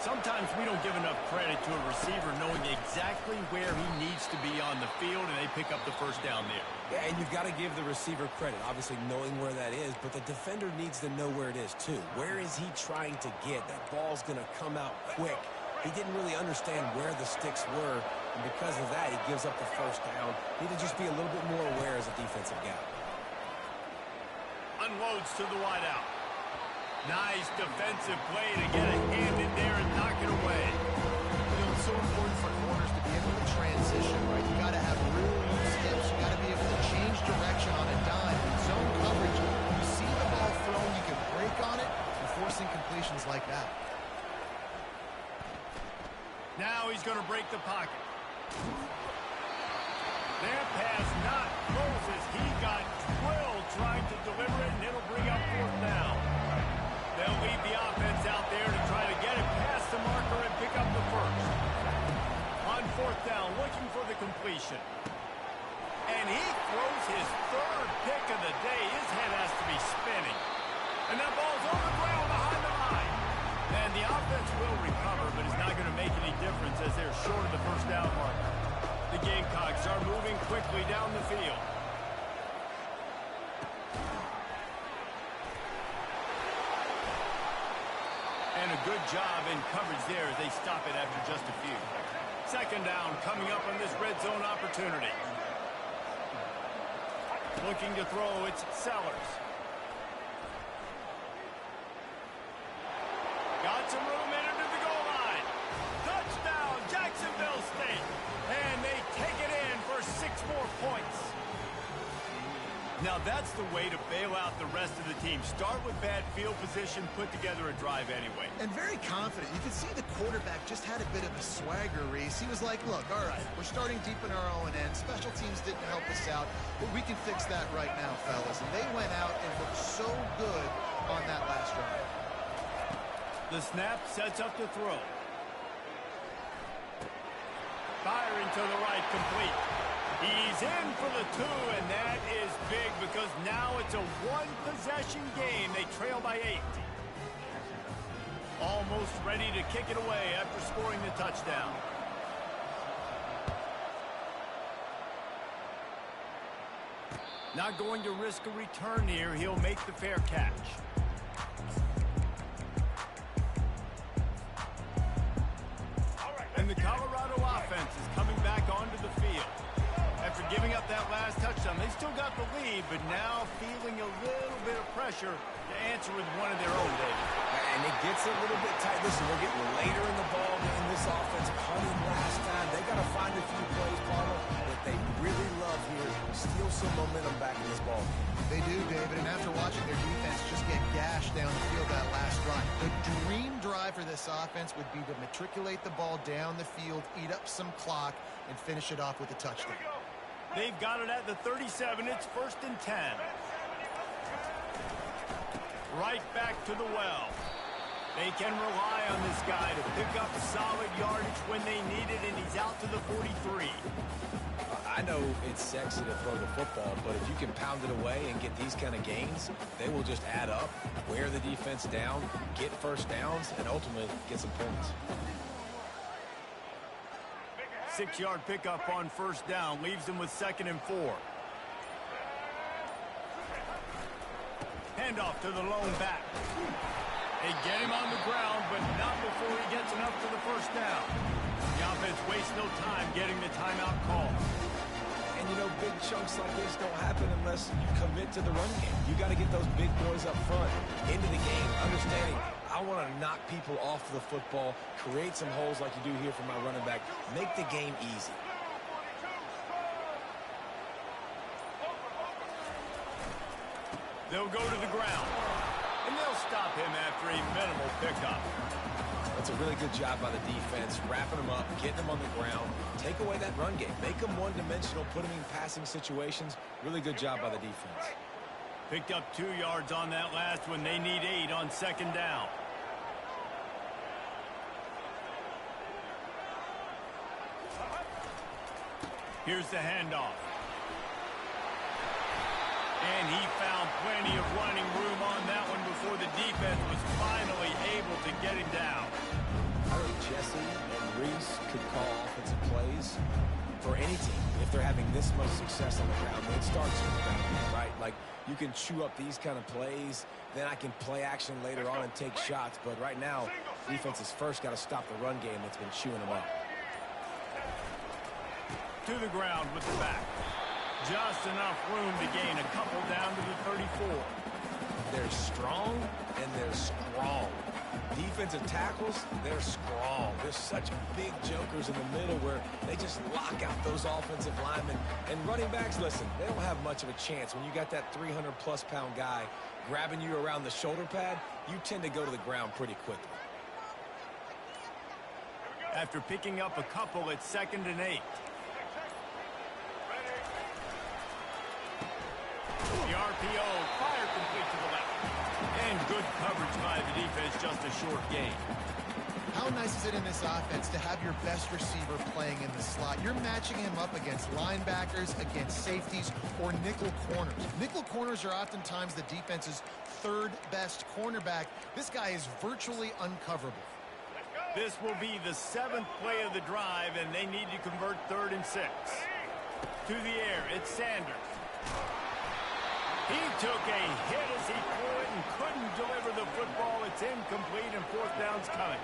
Sometimes we don't give enough credit to a receiver knowing exactly where he needs to be on the field, and they pick up the first down there. Yeah, and you've got to give the receiver credit, obviously knowing where that is, but the defender needs to know where it is too. Where is he trying to get? That ball's going to come out quick. He didn't really understand where the sticks were, and because of that, he gives up the first down. Need to just be a little bit more aware as a defensive guy. Unloads to the wideout. Nice defensive play to get a hand in there and knock it away. You know, it's so important for corners to be able to transition, right? You got to have real loose hips. You got to be able to change direction on a dime. In zone coverage, you see the ball thrown, you can break on it, and forcing completions like that. Now he's going to break the pocket. That pass not closes. He got drilled trying to deliver it, and it'll bring up fourth down. They'll leave the offense out there to try to get it past the marker and pick up the first. On fourth down, looking for the completion. And he throws his third pick of the day. His head has to be spinning. And that ball's on the ground behind the line. And the offense will recover, but it's not going to make any difference as they're short of the first down marker. The Gamecocks are moving quickly down the field. And a good job in coverage there as they stop it after just a few. Second down coming up on this red zone opportunity. Looking to throw, it's Sellers. Got some room in into the goal line. Touchdown, Jacksonville State. And they take it in for 6 more points. Now that's the way to bail out the rest of the team. Start with bad field position, put together a drive anyway. And very confident. You can see the quarterback just had a bit of a swagger, Reese. He was like, look, all right, we're starting deep in our own end. Special teams didn't help us out, but we can fix that right now, fellas. And they went out and looked so good on that last drive. The snap sets up the throw. Firing to the right, complete. He's in for the 2, and that is big because now it's a one-possession game. They trail by 8. Almost ready to kick it away after scoring the touchdown. Not going to risk a return here. He'll make the fair catch. And the Colorado offense is coming back onto the field. After giving up that last touchdown, they still got the lead, but now feeling a little bit of pressure to answer with one of their own, David. And it gets a little bit tight. Listen, we're getting later in the ball game. This offense punting last time. They got to find a few plays, Paulo, that they really love here. Steal some momentum back in this ball game. They do, David, and after watching their defense just get gashed down the field that last drive, the dream drive for this offense would be to matriculate the ball down the field, eat up some clock, and finish it off with a touchdown. They've got it at the 37. It's 1st and 10. Right back to the well. They can rely on this guy to pick up solid yardage when they need it, and he's out to the 43. I know it's sexy to throw the football, but if you can pound it away and get these kind of gains, they will just add up, wear the defense down, get first downs, and ultimately get some points. 6-yard pickup on first down leaves them with 2nd and 4. Handoff to the lone back. They get him on the ground, but not before he gets enough for the first down. The offense wastes no time getting the timeout call. And, you know, big chunks like this don't happen unless you commit to the run game. You got to get those big boys up front into the game, understanding I want to knock people off the football, create some holes like you do here for my running back, make the game easy. They'll go to the ground, and they'll stop him after a minimal pickup. That's a really good job by the defense, wrapping them up, getting them on the ground, take away that run game, make them one-dimensional, put them in passing situations. Really good job by the defense. Picked up 2 yards on that last one. They need 8 on 2nd down. Here's the handoff. And he found plenty of running room on that one before the defense was finally able to get him down. I think Jesse and Reese could call offensive plays for any team. If they're having this much success on the ground, it starts with the ground game, right? Like, you can chew up these kind of plays, then I can play action later on and take shots. But right now, defense has first got to stop the run game that's been chewing them up. To the ground with the back. Just enough room to gain a couple down to the 34. They're strong and they're strong. Defensive tackles, they're strong. There's such big jokers in the middle where they just lock out those offensive linemen. And running backs, listen, they don't have much of a chance. When you got that 300-plus pound guy grabbing you around the shoulder pad, you tend to go to the ground pretty quickly. After picking up a couple, it's 2nd and 8. The RPO, fire complete to the left. And good coverage by the defense, just a short gain. How nice is it in this offense to have your best receiver playing in the slot? You're matching him up against linebackers, against safeties, or nickel corners. Nickel corners are oftentimes the defense's third best cornerback. This guy is virtually uncoverable. This will be the 7th play of the drive, and they need to convert 3rd and 6. To the air, it's Sanders. He took a hit as he threw it and couldn't deliver the football. It's incomplete, and 4th down's coming.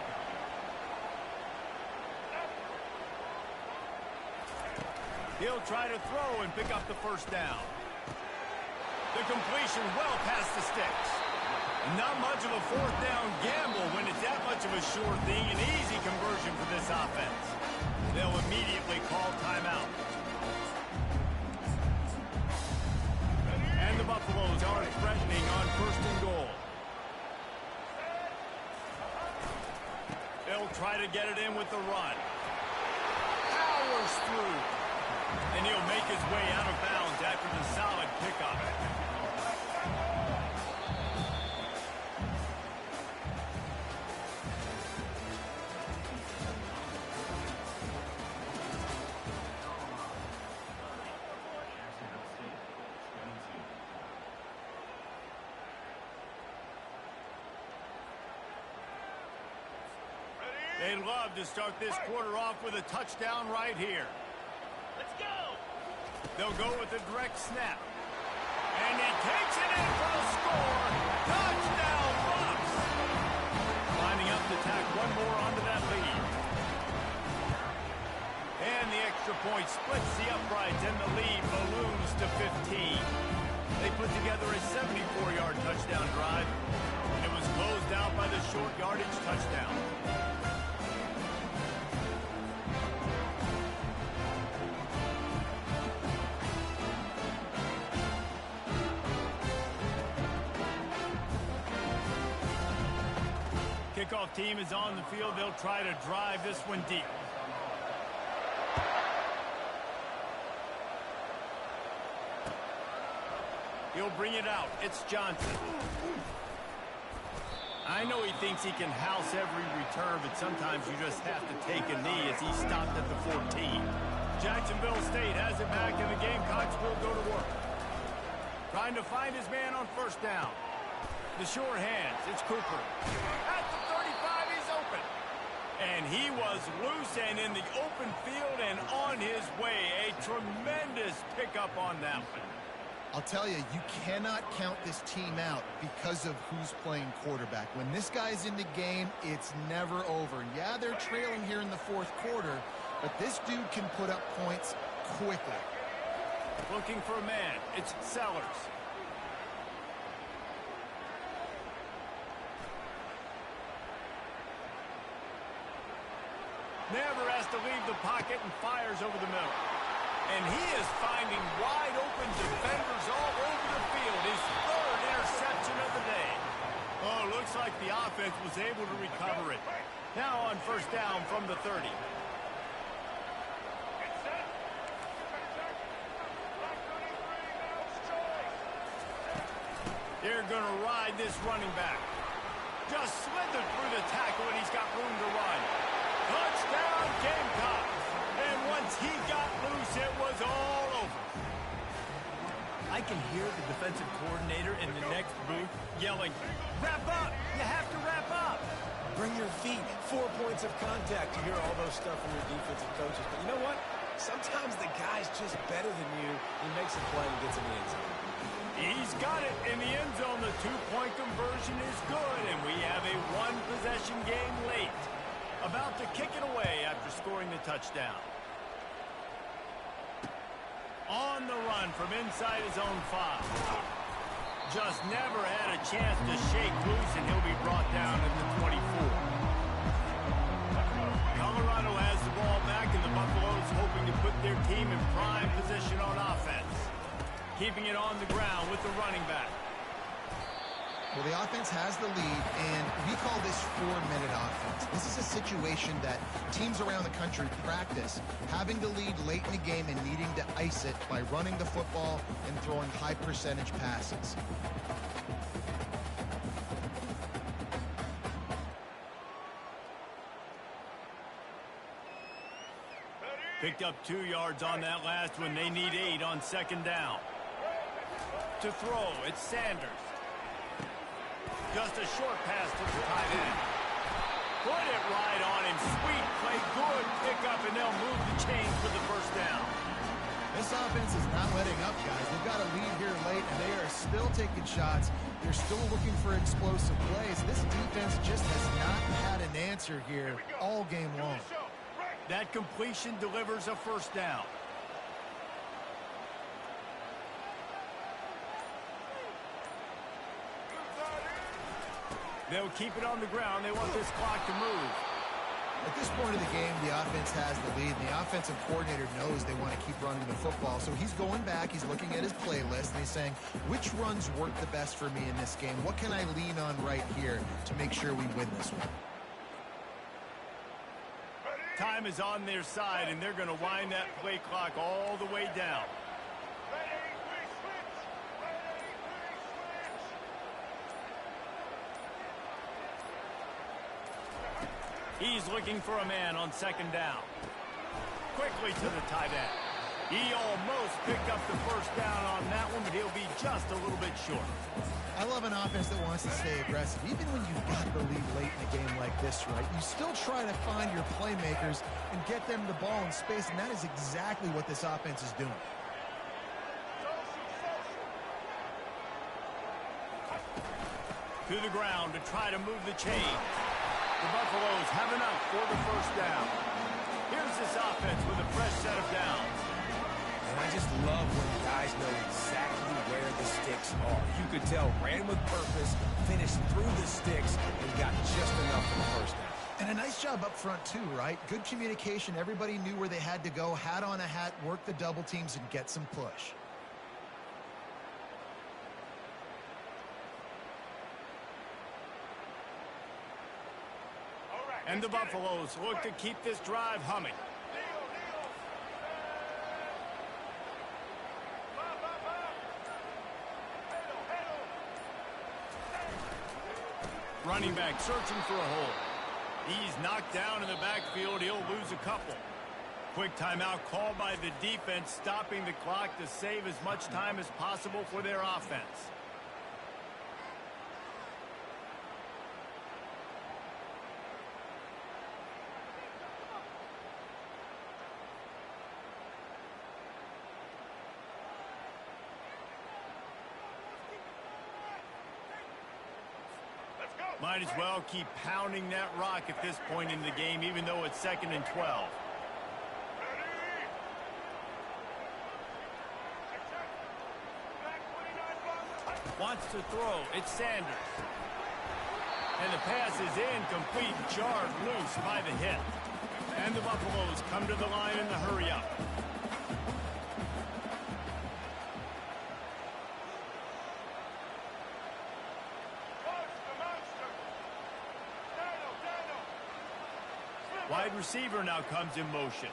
He'll try to throw and pick up the 1st down. The completion well past the sticks. Not much of a 4th down gamble when it's that much of a sure thing. An easy conversion for this offense. They'll immediately call timeout. And the Buffaloes aren't threatening on 1st and goal. They'll try to get it in with the run. Powers through. And he'll make his way out of bounds after the solid pickup. They'd love to start this quarter off with a touchdown right here. Let's go! They'll go with a direct snap. And he takes it in for the score. Touchdown, Bucs! Lining up to tack one more onto that lead. And the extra point splits the uprights, and the lead balloons to 15. They put together a 74-yard touchdown drive. It was closed out by the short yardage touchdown. Kickoff team is on the field. They'll try to drive this one deep. He'll bring it out. It's Johnson. I know he thinks he can house every return, but sometimes you just have to take a knee as he stopped at the 14. Jacksonville State has it back, and the Gamecocks will go to work. Trying to find his man on 1st down. The sure hands. It's Cooper. At the 35, he's open. And he was loose and in the open field and on his way. A tremendous pickup on that one. I'll tell you, you cannot count this team out because of who's playing quarterback. When this guy's in the game, it's never over. Yeah, they're trailing here in the 4th quarter, but this dude can put up points quickly. Looking for a man. It's Sellers. Never has to leave the pocket and fires over the middle. And he is finding wide open defenders all over the field. His 3rd interception of the day. Oh, looks like the offense was able to recover it. Now on 1st down from the 30. They're going to ride this running back. Just slithered through the tackle, and he's got room to run. Touchdown, Gamecocks. And once he got loose, it was all over. I can hear the defensive coordinator in the next booth yelling, "Wrap up! You have to wrap up!" Bring your feet. 4 points of contact. You hear all those stuff from your defensive coaches. But you know what? Sometimes the guy's just better than you. He makes a play and gets in the end zone. He's got it in the end zone. The two-point conversion is good, and we have a one-possession game late. About to kick it away after scoring the touchdown. On the run from inside his own 5. Just never had a chance to shake loose, and he'll be brought down at the 24. Colorado has the ball back, and the Buffaloes hoping to put their team in prime position on offense. Keeping it on the ground with the running back. Well, the offense has the lead, and we call this 4-minute offense. This is a situation that teams around the country practice, having the lead late in the game and needing to ice it by running the football and throwing high-percentage passes. Picked up 2 yards on that last one. They need 8 on second down. To throw, it's Sanders. Just a short pass to the tight end. Put it right on him. Sweet play, good pickup, and they'll move the chains for the first down. This offense is not letting up, guys. They've got a lead here late, and they are still taking shots. They're still looking for explosive plays. This defense just has not had an answer here all game long. That completion delivers a first down. They'll keep it on the ground. They want this clock to move. At this point of the game, the offense has the lead, and the offensive coordinator knows they want to keep running the football. So he's going back, he's looking at his playlist, and he's saying, which runs work the best for me in this game? What can I lean on right here to make sure we win this one? Time is on their side, and they're going to wind that play clock all the way down. He's looking for a man on second down. Quickly to the tight end. He almost picked up the first down on that one, but he'll be just a little bit short. I love an offense that wants to stay aggressive. Even when you've got the lead late in a game like this, right, you still try to find your playmakers and get them the ball in space, and that is exactly what this offense is doing. To the ground to try to move the chain. The Buffaloes have enough for the first down. Here's this offense with a fresh set of downs. And I just love when guys know exactly where the sticks are. You could tell, ran with purpose, finished through the sticks, and got just enough for the first down. And a nice job up front, too, right? Good communication. Everybody knew where they had to go, hat on a hat, work the double teams, and get some push. And the Buffaloes look to keep this drive humming. Running back searching for a hole. He's knocked down in the backfield. He'll lose a couple. Quick timeout called by the defense, stopping the clock to save as much time as possible for their offense. Might as well keep pounding that rock at this point in the game, even though it's 2nd and 12. Wants to throw. It's Sanders. And the pass is incomplete, jarred loose by the hit. And the Buffaloes come to the line in the hurry-up. Wide receiver now comes in motion.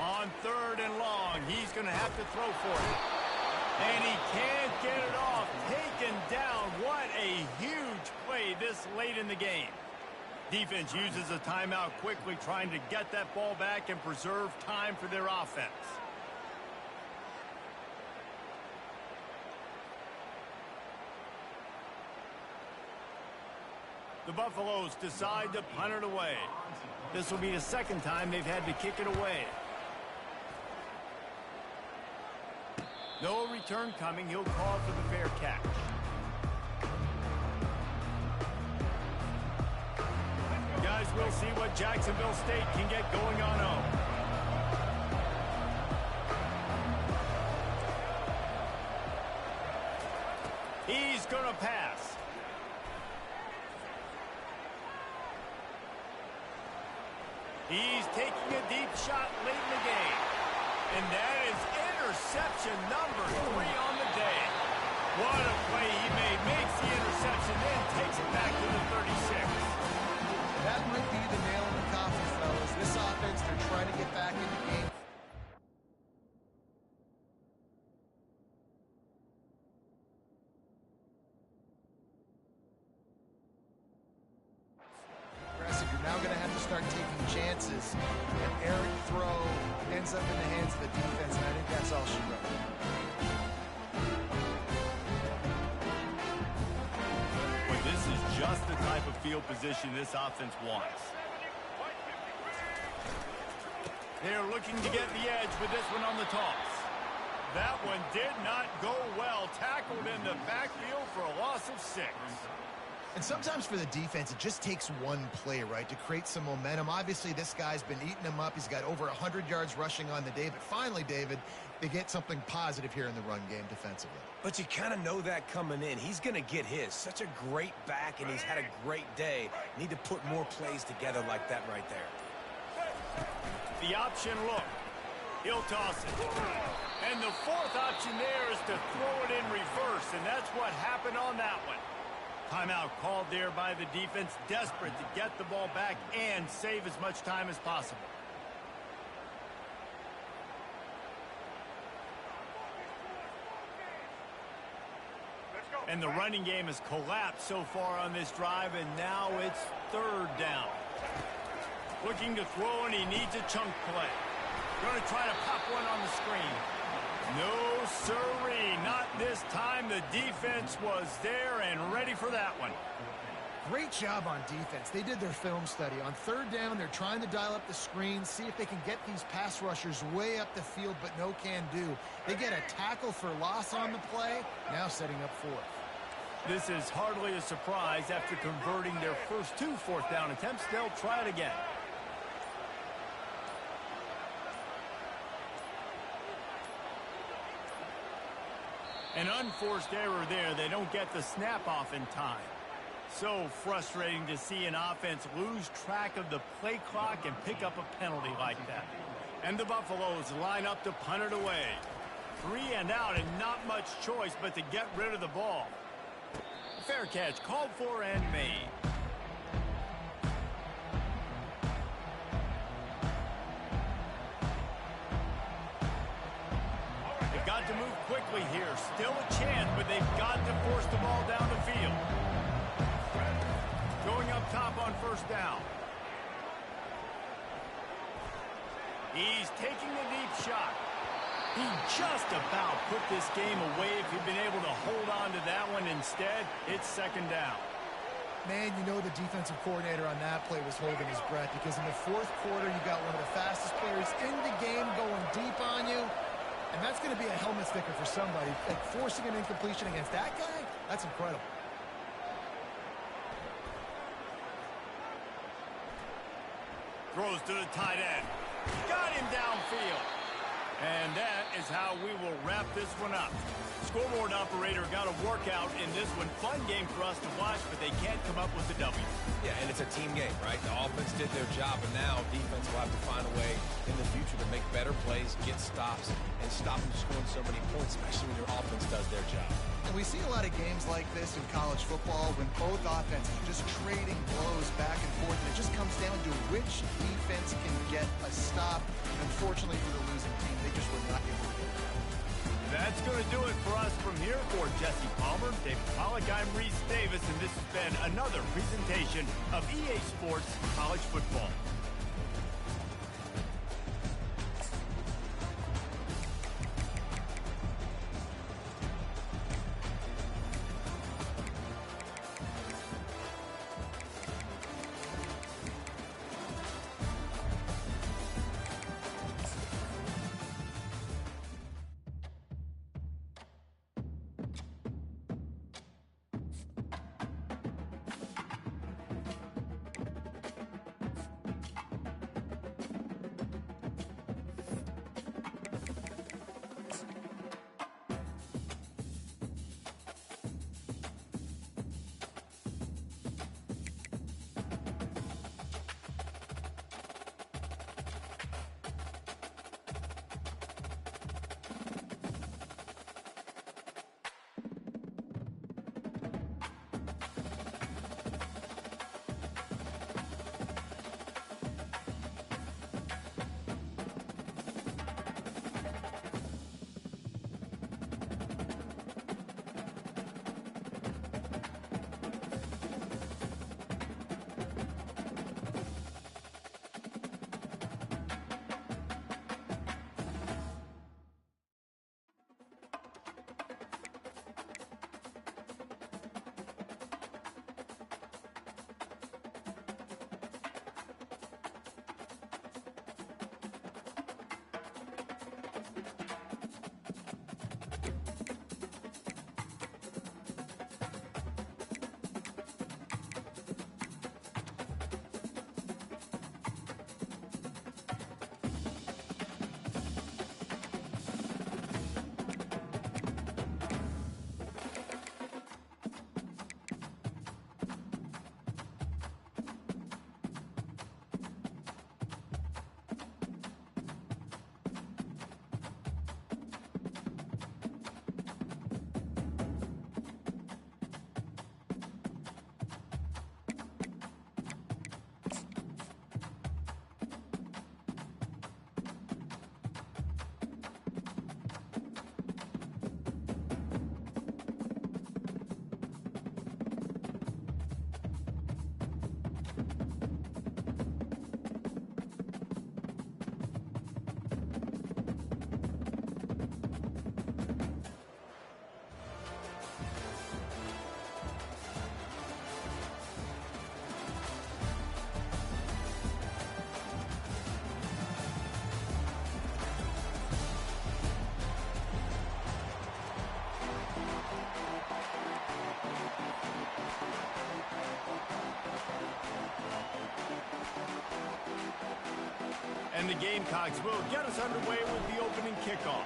On 3rd and long, he's going to have to throw for it. And he can't get it off. Taken down. What a huge play this late in the game. Defense uses a timeout quickly, trying to get that ball back and preserve time for their offense. The Buffaloes decide to punt it away. This will be the second time they've had to kick it away. No return coming. He'll call for the fair catch. Guys, we'll see what Jacksonville State can get going on home. He's going to pass. He's taking a deep shot late in the game. And that is interception number 3 on the day. What a play he made. Makes the interception, then takes it back to the 36. That might be the nail in the coffin, fellas. This offense, they're trying to get back in the game. Aggressive. You're now going to have to start taking chances. An errant throw ends up in the hands of the defense, and I think that's all she wrote. But this is just the type of field position this offense wants. They're looking to get the edge with this one on the toss. That one did not go well. Tackled in the backfield for a loss of 6. And sometimes for the defense, it just takes one play, right, to create some momentum. Obviously, this guy's been eating them up. He's got over 100 yards rushing on the day. But finally, David, they get something positive here in the run game defensively. But you kind of know that coming in. He's going to get his. Such a great back, and he's had a great day. Need to put more plays together like that right there. The option look. He'll toss it. And the fourth option there is to throw it in reverse, and that's what happened on that one. Timeout called there by the defense, desperate to get the ball back and save as much time as possible. And the running game has collapsed so far on this drive, and now it's 3rd down. Looking to throw, and he needs a chunk play. Going to try to pop one on the screen. No, sirree, not this time. The defense was there and ready for that one. Great job on defense. They did their film study. On 3rd down, they're trying to dial up the screen, see if they can get these pass rushers way up the field, but no can do. They get a tackle for loss on the play, now setting up 4th. This is hardly a surprise. After converting their first 2 4th down attempts, they'll try it again. An unforced error there. They don't get the snap off in time. So frustrating to see an offense lose track of the play clock and pick up a penalty like that. And the Buffaloes line up to punt it away. 3 and out, and not much choice but to get rid of the ball. Fair catch called for and made. They've got to move quickly here. Still a chance, but they've got to force the ball down the field. Going up top on 1st down. He's taking a deep shot. He just about put this game away if he'd been able to hold on to that one. Instead, it's 2nd down. Man, you know the defensive coordinator on that play was holding his breath, because in the 4th quarter, you got one of the fastest players in the game going deep on you. And that's going to be a helmet sticker for somebody. Like, forcing an incompletion against that guy, that's incredible. Throws to the tight end. Got him downfield. And that is how we will wrap this one up. Scoreboard operator got a workout in this one. Fun game for us to watch, but they can't come up with the W. Yeah, and it's a team game, right? The offense did their job, and now defense will have to find a way in the future to make better plays, get stops, and stop them scoring so many points, especially when your offense does their job. And we see a lot of games like this in college football when both offenses are just trading blows back and forth, and it just comes down to which defense can get a stop. And unfortunately for the losing team, they just were not able to get it. That's going to do it for us from here. For Jesse Palmer, David Pollack, I'm Reese Davis, and this has been another presentation of EA Sports College Football. And the Gamecocks will get us underway with the opening kickoff.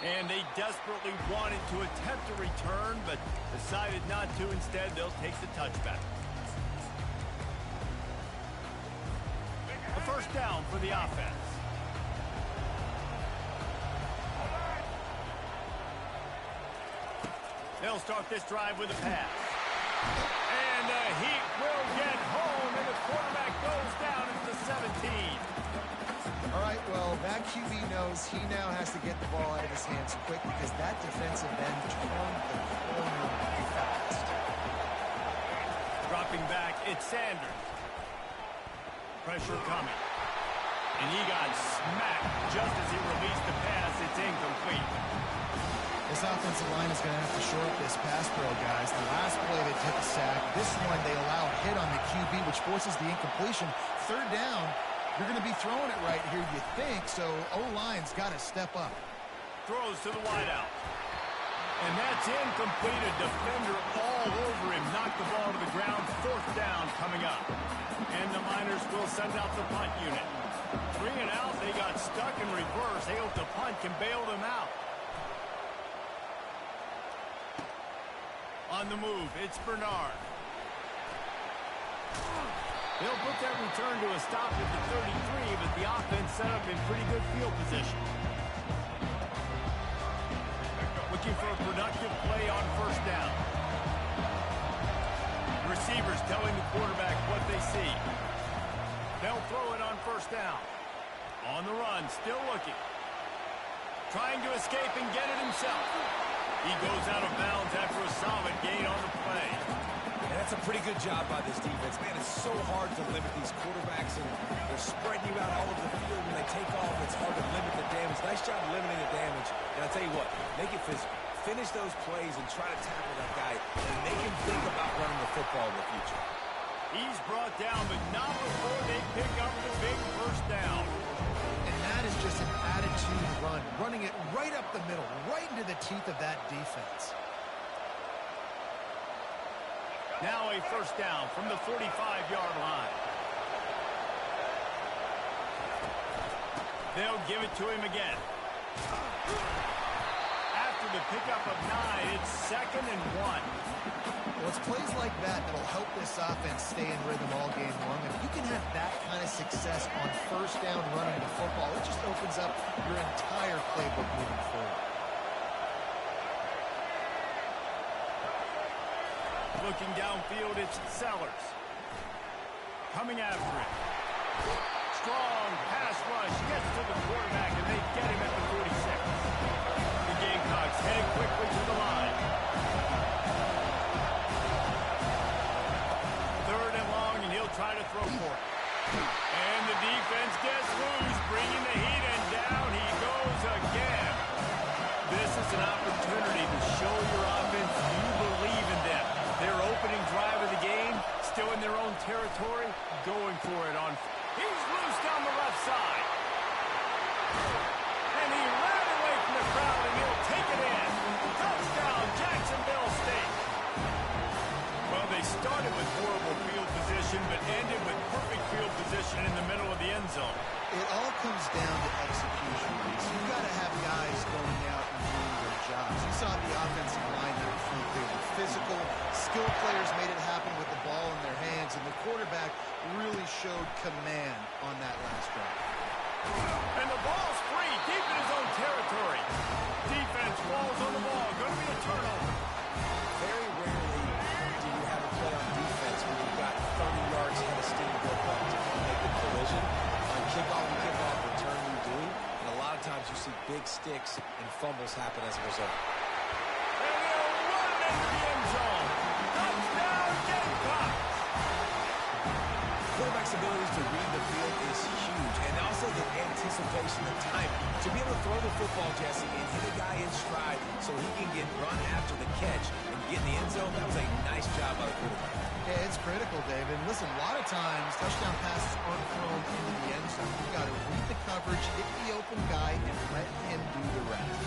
And they desperately wanted to attempt a return, but decided not to. Instead, they'll take the touchback. A first down for the offense. They'll start this drive with a pass. And the Heat will get home, and the quarterback goes down at the 17. All right, well, that QB knows he now has to get the ball out of his hands quick because that defensive end turned the corner fast. Dropping back, it's Sanders. Pressure coming. And he got smacked just as he released the pass. It's incomplete. This offensive line is going to have to shore up this pass pro, guys. The last play they took a sack. This one they allow a hit on the QB, which forces the incompletion. Third down, you're going to be throwing it right here, you think, so O-line's got to step up. Throws to the wideout. And that's incomplete. A defender all over him. Knocked the ball to the ground. Fourth down coming up. And the Miners will send out the punt unit. 3 and out. They got stuck in reverse. They hope the punt can bail them out. On the move, it's Bernard. They'll put that return to a stop at the 33, but the offense set up in pretty good field position. Looking for a productive play on first down. Receivers telling the quarterback what they see. They'll throw it on first down. On the run, still looking. Trying to escape and get it himself. He goes out of bounds after a solid gain on the play. And that's a pretty good job by this defense. Man, it's so hard to limit these quarterbacks, and they're spreading you out all over the field. When they take off, it's hard to limit the damage. Nice job limiting the damage. And I'll tell you what, make it physical. Finish those plays and try to tackle that guy and make him think about running the football in the future. He's brought down, but not before they pick up the big first down. And that is just an attitude run, running it right up the middle, right into the teeth of that defense. Now a first down from the 45-yard line. They'll give it to him again. After the pickup of 9, it's 2nd and 1. Well, it's plays like that that'll help this offense stay in rhythm all game long. If you can have that kind of success on first down running the football, it just opens up your entire playbook moving forward. Looking downfield, it's Sellers. Coming after it. Strong pass rush, gets to the quarterback, and they get him at the 46. The Gamecocks heading quickly to the line. 3rd and long, and he'll try to throw for it. And the defense gets loose, bringing the heat, and down he goes again. This is an opportunity to show your offense you believe in them. Their opening drive of the game, still in their own territory, going for it on. He's loose down the left side. And he ran away from the crowd, and he'll take it in. Touchdown, Jacksonville State. Well, they started with horrible field position, but ended with perfect field position in the middle of the end zone. It all comes down to execution. You've got to have guys going out and doing their jobs. You saw the offensive line there front. They were physical. Skilled players made it happen with the ball in their hands, and the quarterback really showed command on that last drive. And the ball's free, deep in his own territory. Defense falls on the ball. Going to be a turnover. Very rarely do you have a play on defense when you've got 30 yards head of steam built up to make a collision. On kickoff and kickoff return, you do. And a lot of times you see big sticks and fumbles happen as a result. And they'll run it into the end zone. Touchdown, Gamecocks. Quarterback's abilities to read the field is huge, and also the anticipation, the timing. To be able to throw the football, Jesse, and hit a guy in stride so he can get run after the catch and get in the end zone, that was a nice job by the quarterback. Yeah, it's critical, David. Listen, a lot of times touchdown passes aren't thrown into the end zone. You've got to read the coverage, hit the open guy, and let him do the rest.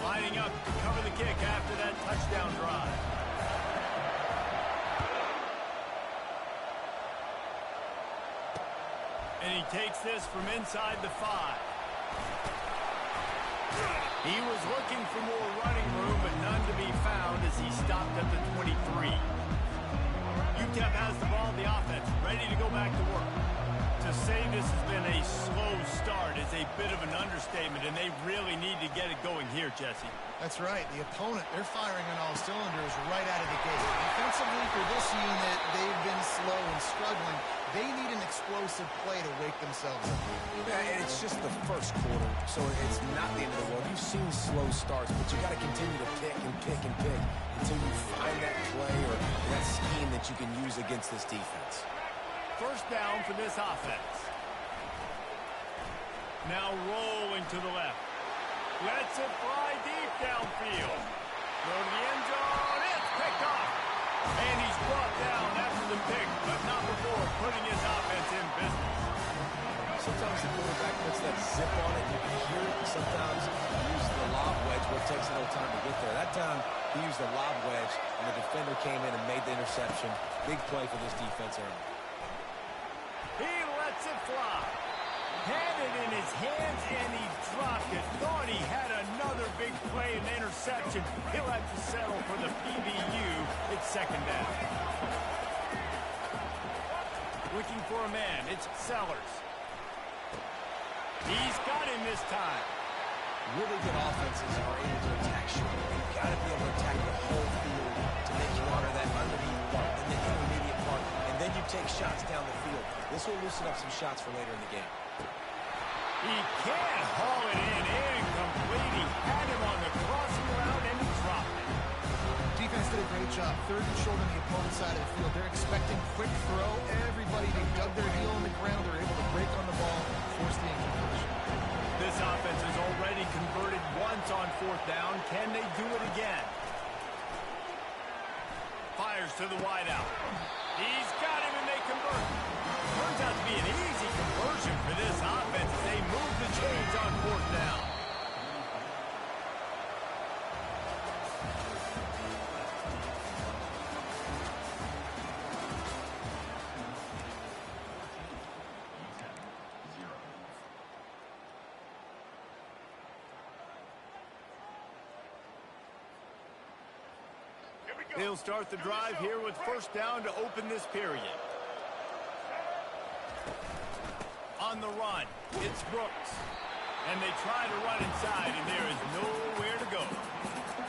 Lining up to cover the kick after that touchdown drive. And he takes this from inside the 5. He was looking for more running room, but none to be found as he stopped at the 23. UTEP has the ball, the offense, ready to go back to work. To say this has been a slow start is a bit of an understatement, and they really need to get it going here, Jesse. That's right. The opponent, they're firing on all cylinders right out of the gate. Defensively for this unit, they've been slow and struggling. They need an explosive play to wake themselves up. Yeah, and it's just the first quarter, so it's not the end of the world. You've seen slow starts, but you got to continue to pick and pick and pick until you find that play or that scheme that you can use against this defense. First down for this offense. Now rolling to the left. Lets it fly deep downfield. Go to the end zone. It's picked off. And he's brought down after the pick, but not before putting his offense in business. Sometimes the quarterback puts that zip on it. You can hear it. Sometimes he uses the lob wedge, where it takes a little time to get there. That time, he used the lob wedge, and the defender came in and made the interception. Big play for this defense early. He lets it fly. Had it in his hands, and he dropped it. Thought he had another big play and interception. He'll have to settle for the PBU. It's 2nd down. Looking for a man. It's Sellers. He's got him this time. Really good offenses are able to attack short. You've got to be able to attack the whole field to make you honor that underneath part and the intermediate part, and then you take shots down the field. This will loosen up some shots for later in the game. He can't haul it in. Incomplete. He had him on the crossing route, and he dropped it. Defense did a great job. Third and short on the opponent's side of the field. They're expecting quick throw. Everybody, they dug their heel on the ground. They're able to break on the ball, force the incompletion. This offense has already converted once on fourth down. Can they do it again? Fires to the wideout. He's got him, and they convert. Turns out to be an easy conversion for this offense as they move the chains on fourth down. They'll start the drive here with first down to open this period. On the run, it's Brooks. And they try to run inside, and there is nowhere to go.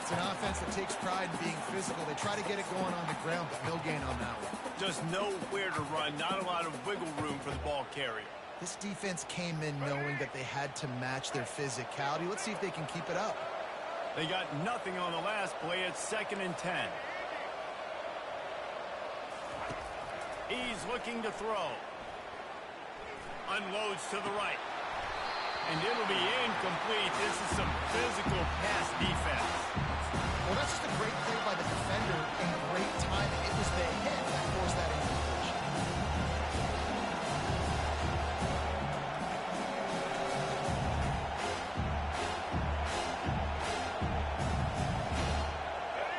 It's an offense that takes pride in being physical. They try to get it going on the ground, but no gain on that one. Just nowhere to run, not a lot of wiggle room for the ball carrier. This defense came in knowing that they had to match their physicality. Let's see if they can keep it up. They got nothing on the last play. It's 2nd and 10. He's looking to throw. Unloads to the right. And it'll be incomplete. This is some physical pass defense. Well, that's just a great play by the defender and great timing. It was the hit that forced that incompletion.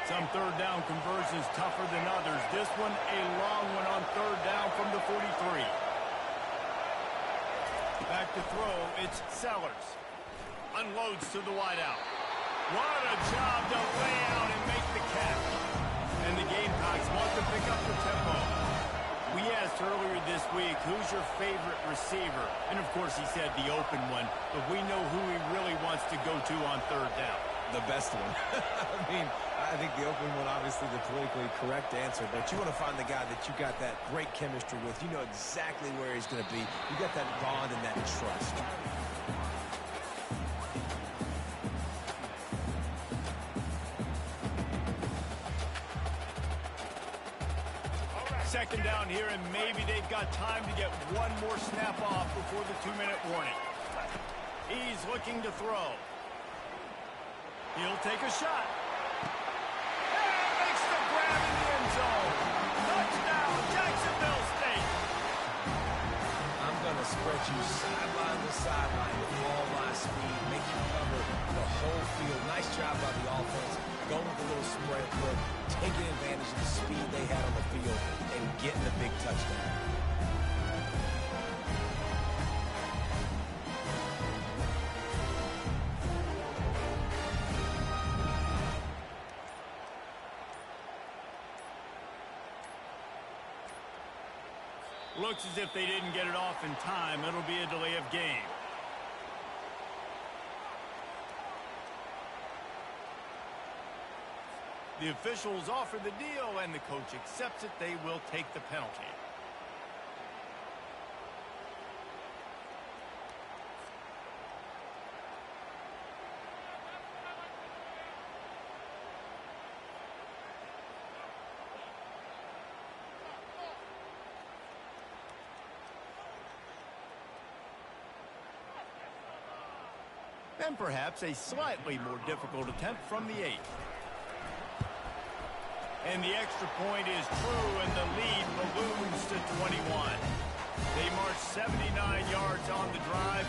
Some third down conversions tougher than others. This one a long one on third down from the 43. Back to throw, it's Sellers. Unloads to the wideout. What a job to lay out and make the catch. And the Gamecocks want to pick up the tempo. We asked earlier this week, who's your favorite receiver? And of course he said the open one, but we know who he really wants to go to on third down. The best one. I think the open one, obviously the politically correct answer, but you want to find the guy that you got that great chemistry with. You know exactly where he's going to be. You got that bond and that trust. Second down here, and maybe they've got time to get one more snap off before the 2-minute warning. He's looking to throw. He'll take a shot. And makes the grab in the end zone. Touchdown, Jacksonville State. I'm going to spread you sideline to sideline with all my speed, make you cover the whole field. Nice job by the offense. Going with a little spread look, taking advantage of the speed they had on the field, and getting the big touchdown. Looks as if they didn't get it off in time. It'll be a delay of game. The officials offer the deal, and the coach accepts it. They will take the penalty. And perhaps a slightly more difficult attempt from the 8. And the extra point is true, and the lead balloons to 21. They march 79 yards on the drive,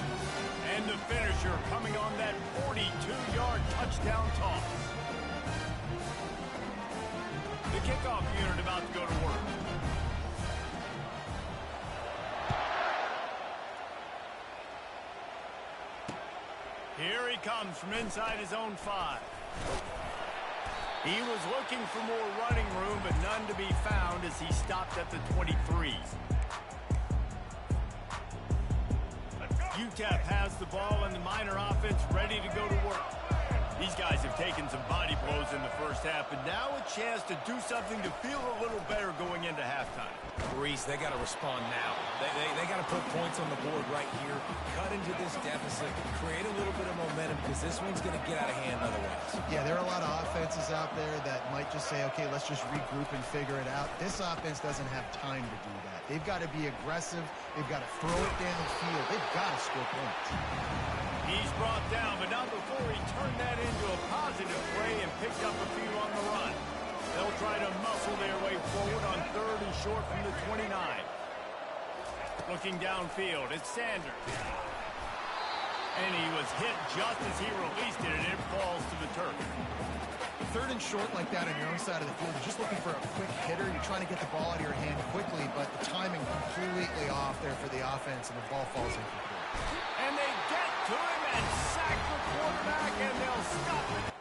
and the finisher coming on that 42-yard touchdown toss. The kickoff unit about to go to work. Here he comes from inside his own 5. He was looking for more running room, but none to be found as he stopped at the 23. UTEP has the ball and the Miner offense ready to go to work. These guys have taken some body blows in the first half, and now a chance to do something to feel a little better going into halftime. Reese, they got to respond now. They got to put points on the board right here, cut into this deficit, create a little bit of momentum, because this one's going to get out of hand otherwise. Yeah, there are a lot of offenses out there that might just say, okay, let's just regroup and figure it out. This offense doesn't have time to do that. They've got to be aggressive. They've got to throw it downfield. They've got to score points. He's brought down, but not before he turned that into a positive play and picked up a few on the run. They'll try to muscle their way forward on 3rd and short from the 29. Looking downfield, it's Sanders. And he was hit just as he released it, and it falls to the turf. 3rd and short like that on your own side of the field, you're just looking for a quick hitter. You're trying to get the ball out of your hand quickly, but the timing completely off there for the offense, and the ball falls incomplete. And they get to him and sack the quarterback, and they'll stop it.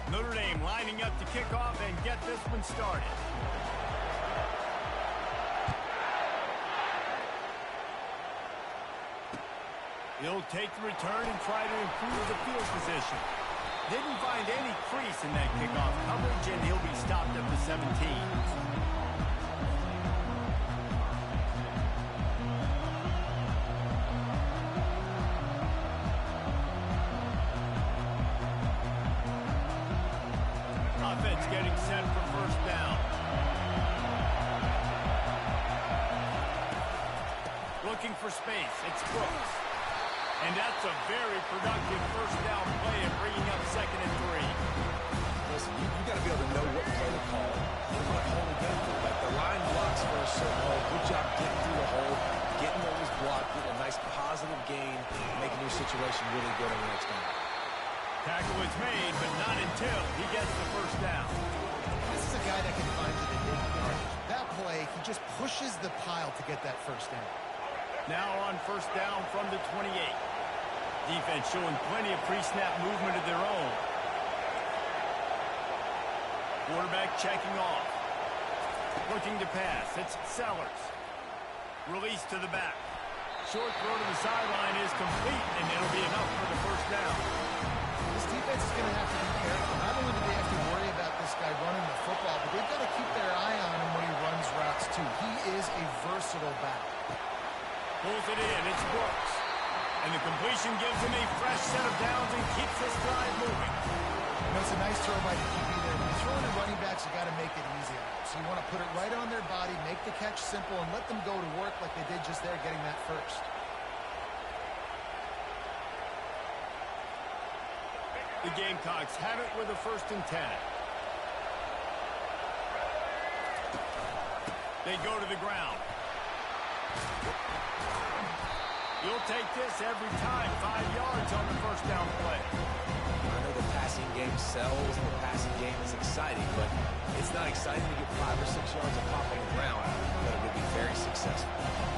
Notre Dame lining up to kick off and get this one started. He'll take the return and try to improve the field position. Didn't find any crease in that kickoff coverage, and he'll be stopped at the 17. Getting set for first down. Looking for space. It's Brooks. And that's a very productive first down play and bringing up 2nd and 3. Listen, you got to be able to know what play to call and what hole to get through. Like the line blocks for a certain hole. Good job getting through the hole, getting what was blocked, getting a nice positive gain, making your situation really good on the next down. Tackle is made, but not until he gets the first down. This is a guy that can find you the hidden yardage. That play, he just pushes the pile to get that first down. Now on first down from the 28. Defense showing plenty of pre-snap movement of their own. Quarterback checking off. Looking to pass. It's Sellers. Release to the back. Short throw to the sideline is complete, and it'll be enough for the first down. This defense is going to have to be careful. Not only do they have to worry about this guy running the football, but they've got to keep their eye on him when he runs routes, too. He is a versatile back. Pulls it in. It's Brooks. And the completion gives him a fresh set of downs and keeps this drive moving. You know, it's a nice throw by the QB there. When you're throwing to running backs, you got to make it easy on them. So you want to put it right on their body, make the catch simple, and let them go to work like they did just there, getting that first. The Gamecocks have it with a 1st and 10. They go to the ground. You'll take this every time. 5 yards on the first down play. I know the passing game sells and the passing game is exciting, but it's not exciting to get 5 or 6 yards of pop on the ground, but it would be very successful.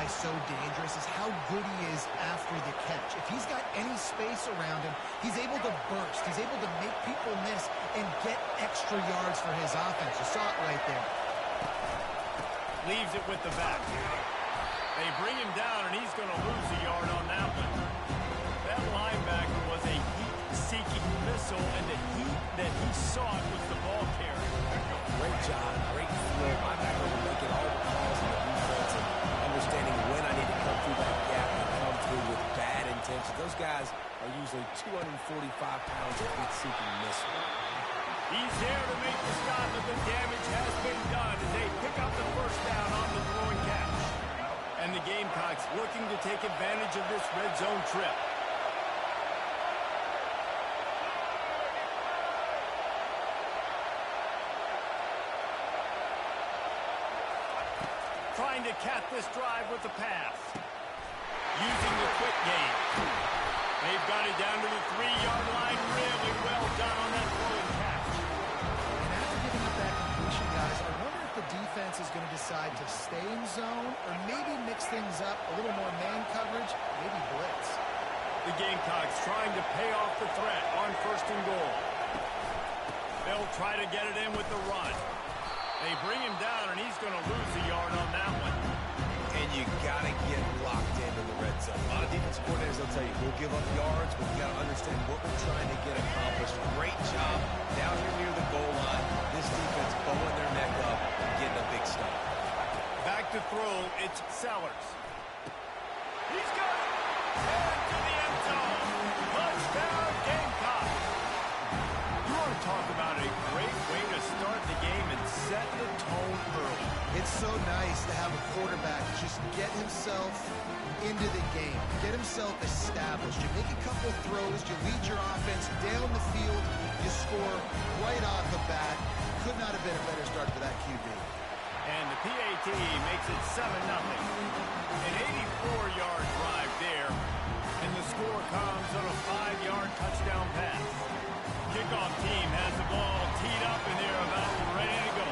is so dangerous is how good he is after the catch. If he's got any space around him, he's able to burst. He's able to make people miss and get extra yards for his offense. You saw it right there. Leaves it with the back. They bring him down, and he's going to lose a yard on that one. That linebacker was a heat-seeking missile, and the heat that he sought was the ball carrier. Great job, great flow. Linebacker making all the calls in the defense and understanding when I need to come through that gap and come through with bad intention. Those guys are usually 245 pounds of heat-seeking missile. He's there to make the stop, but the damage has been done as they pick up the first down on the throwing catch. And the Gamecocks looking to take advantage of this red zone trip. Trying to cap this drive with the pass. Using the quick game. They've got it down to the 3-yard line. Really well done on that throwing catch. And after giving up that completion, guys, I wonder if the defense is going to decide to stay in zone or maybe mix things up, a little more man coverage, maybe blitz. The Gamecocks trying to pay off the threat on 1st and goal. They'll try to get it in with the run. They bring him down, and he's going to lose a yard on that one. And you got to get locked into the red zone. A lot of defense coordinators will tell you, we'll give up yards, but you got to understand what we're trying to get accomplished. Great job down here near the goal line. This defense bowing their neck up and getting a big stop. Back to throw, it's Sellers. He's got it. And to the end zone. Touchdown, Gamecocks. You want to talk about a great way to start the game and set the tone early. It's so nice to have a quarterback just get himself into the game, get himself established. You make a couple throws, you lead your offense down the field, you score right off the bat. Could not have been a better start for that QB. And the PAT makes it 7-0. An 84-yard drive there, and the score comes on a 5-yard touchdown pass. Kickoff team has the ball teed up, and they're about ready to go.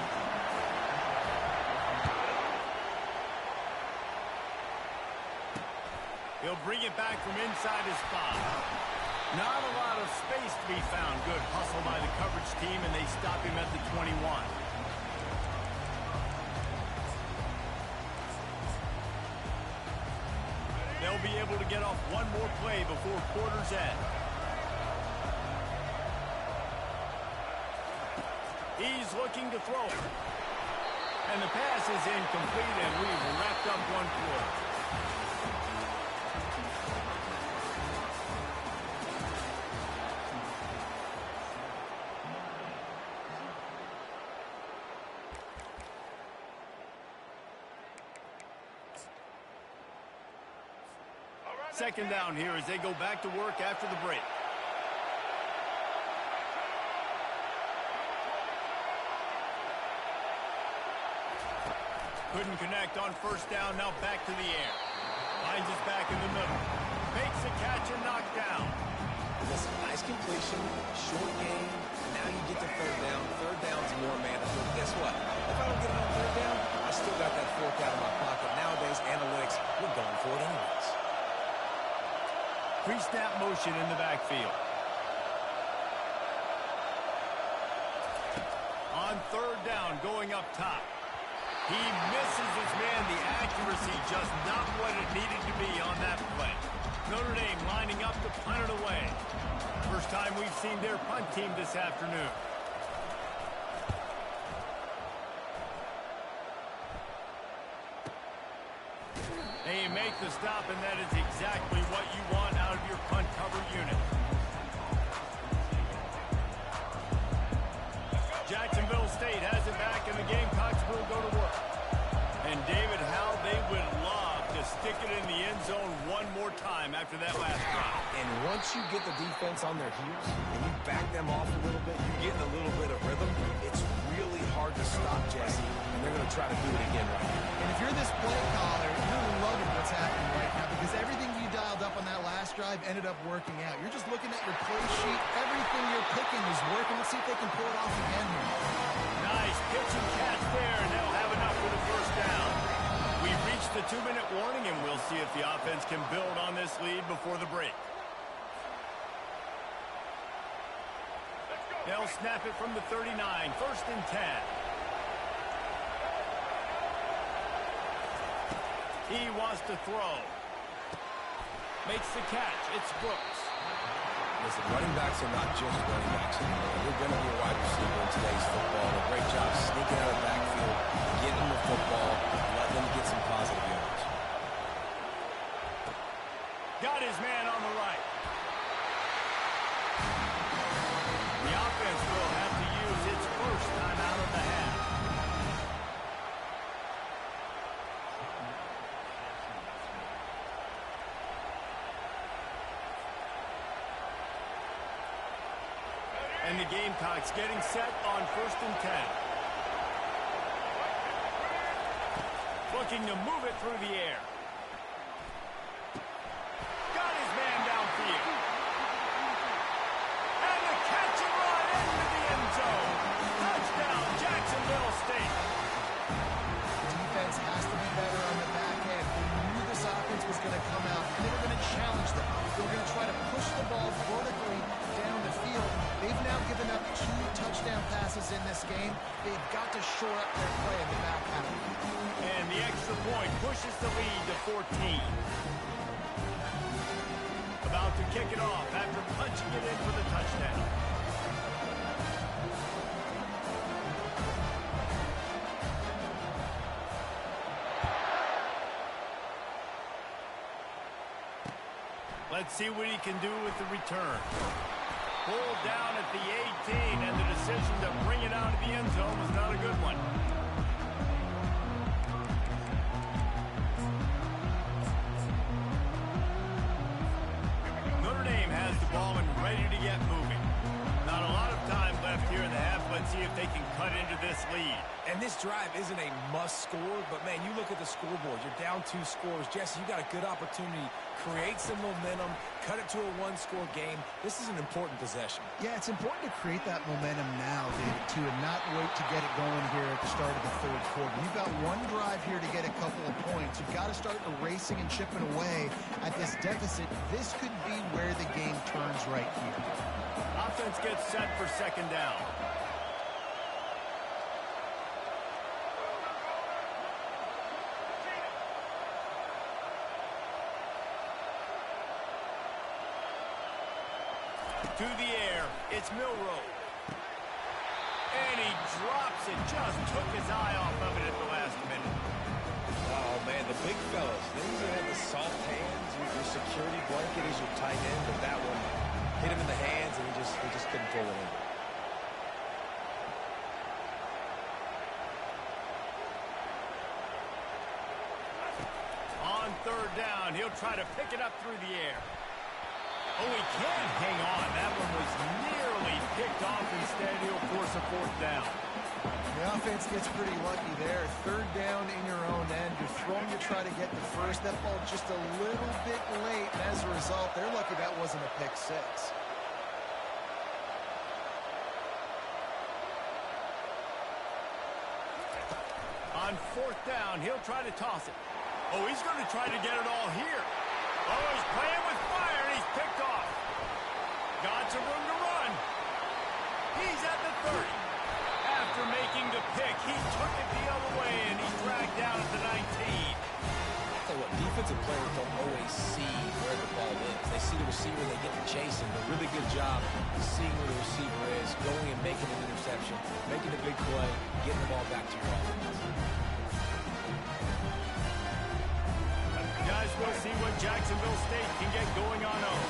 He'll bring it back from inside his spot. Not a lot of space to be found. Good hustle by the coverage team, and they stop him at the 21. They'll be able to get off one more play before quarter's end. He's looking to throw. And the pass is incomplete, and we've wrapped up one quarter. Second down here as they go back to work after the break. Couldn't connect on first down, now back to the air. Finds his back in the middle. Makes a catch and knocked down. Listen, nice completion, short game. Now you get to third down. Third down's more mandatory. Guess what? If I don't get it on third down, I still got that fourth out of my pocket. Nowadays, analytics, we're going for it anyways. Pre-snap motion in the backfield. On third down, going up top. He misses his man. The accuracy just not what it needed to be on that play. Notre Dame lining up to punt it away. First time we've seen their punt team this afternoon. They make the stop, and that is exactly what you want out of your punt cover unit. Jacksonville State has it back, and the Gamecocks will go to work. And David, how they would love to stick it in the end zone one more time after that last drive. And once you get the defense on their heels and you back them off a little bit, you get a little bit of rhythm, it's really hard to stop, Jesse, and they're going to try to do it again right now. And if you're this play caller, you're loving what's happening right now because everything you dialed up on that last drive ended up working out. You're just looking at your play sheet. Everything you're picking is working. Let's see if they can pull it off again here. Nice pitch and catch there, and they'll have enough for the first down. We've reached the 2-minute warning, and offense can build on this lead before the break. They'll snap it from the 39, 1st and 10. He wants to throw. Makes the catch. It's Brooks. Listen, running backs are not just running backs anymore. You're going to be a wide receiver in today's football. A great job sneaking out of the backfield, getting the football, letting them get some positive yards. Got his man on the right. The offense will have to use its first time out of the half. And the Gamecocks getting set on 1st and 10. Looking to move it through the air. Got his man downfield. And the catch and run into the end zone. Touchdown, Jacksonville State. Defense has to be better on the back end. They knew this offense was going to come out, and they were going to challenge them. They were going to try to push the ball vertically down the field. They've now given up 2 touchdown passes in this game. They've got to shore up their play in the back half. And the extra point pushes the lead to 14. About to kick it off after punching it in for the touchdown. Let's see what he can do with the return. Pulled down at the 18, and the decision to bring it out of the end zone was not a good one. Notre Dame has the ball and ready to get moving. Not a lot of time left here in the half. Let's see if they can cut into this lead. And this drive isn't a must score, but, man, you look at the scoreboard. You're down 2 scores. Jesse, you got a good opportunity. Create some momentum. Cut it to a 1-score game. This is an important possession. Yeah, it's important to create that momentum now, David, too, and not wait to get it going here at the start of the 3rd quarter. You've got one drive here to get a couple of points. You've got to start erasing and chipping away at this deficit. This could be where the game turns right here. Offense gets set for 2nd down. To the air, it's Milroe. And he drops it, just took his eye off of it at the last minute. Oh, man, the big fellas. They usually have the soft hands. Your security blanket is your tight end, but that one hit him in the hands, and he just couldn't pull it in. On 3rd down, he'll try to pick it up through the air. Oh, he can't hang on. That one was nearly picked off. Instead, he'll force a 4th down. The offense gets pretty lucky there. 3rd down in your own end. You're throwing to try to get the first. That ball just a little bit late, and as a result, they're lucky that wasn't a pick 6. On 4th down, he'll try to toss it. Oh, he's going to try to get it all here. Oh, he's playing with fire, and he's picked off. Got some room to run. He's at the 30. After making the pick, he took it the other way, and he's dragged down at the 19. I'll tell you what, defensive players don't always see where the ball is. They see the receiver, they get to chase him. A really good job seeing where the receiver is, going and making an interception, making a big play, getting the ball back to your offense. Guys, we'll see what Jacksonville State can get going on home.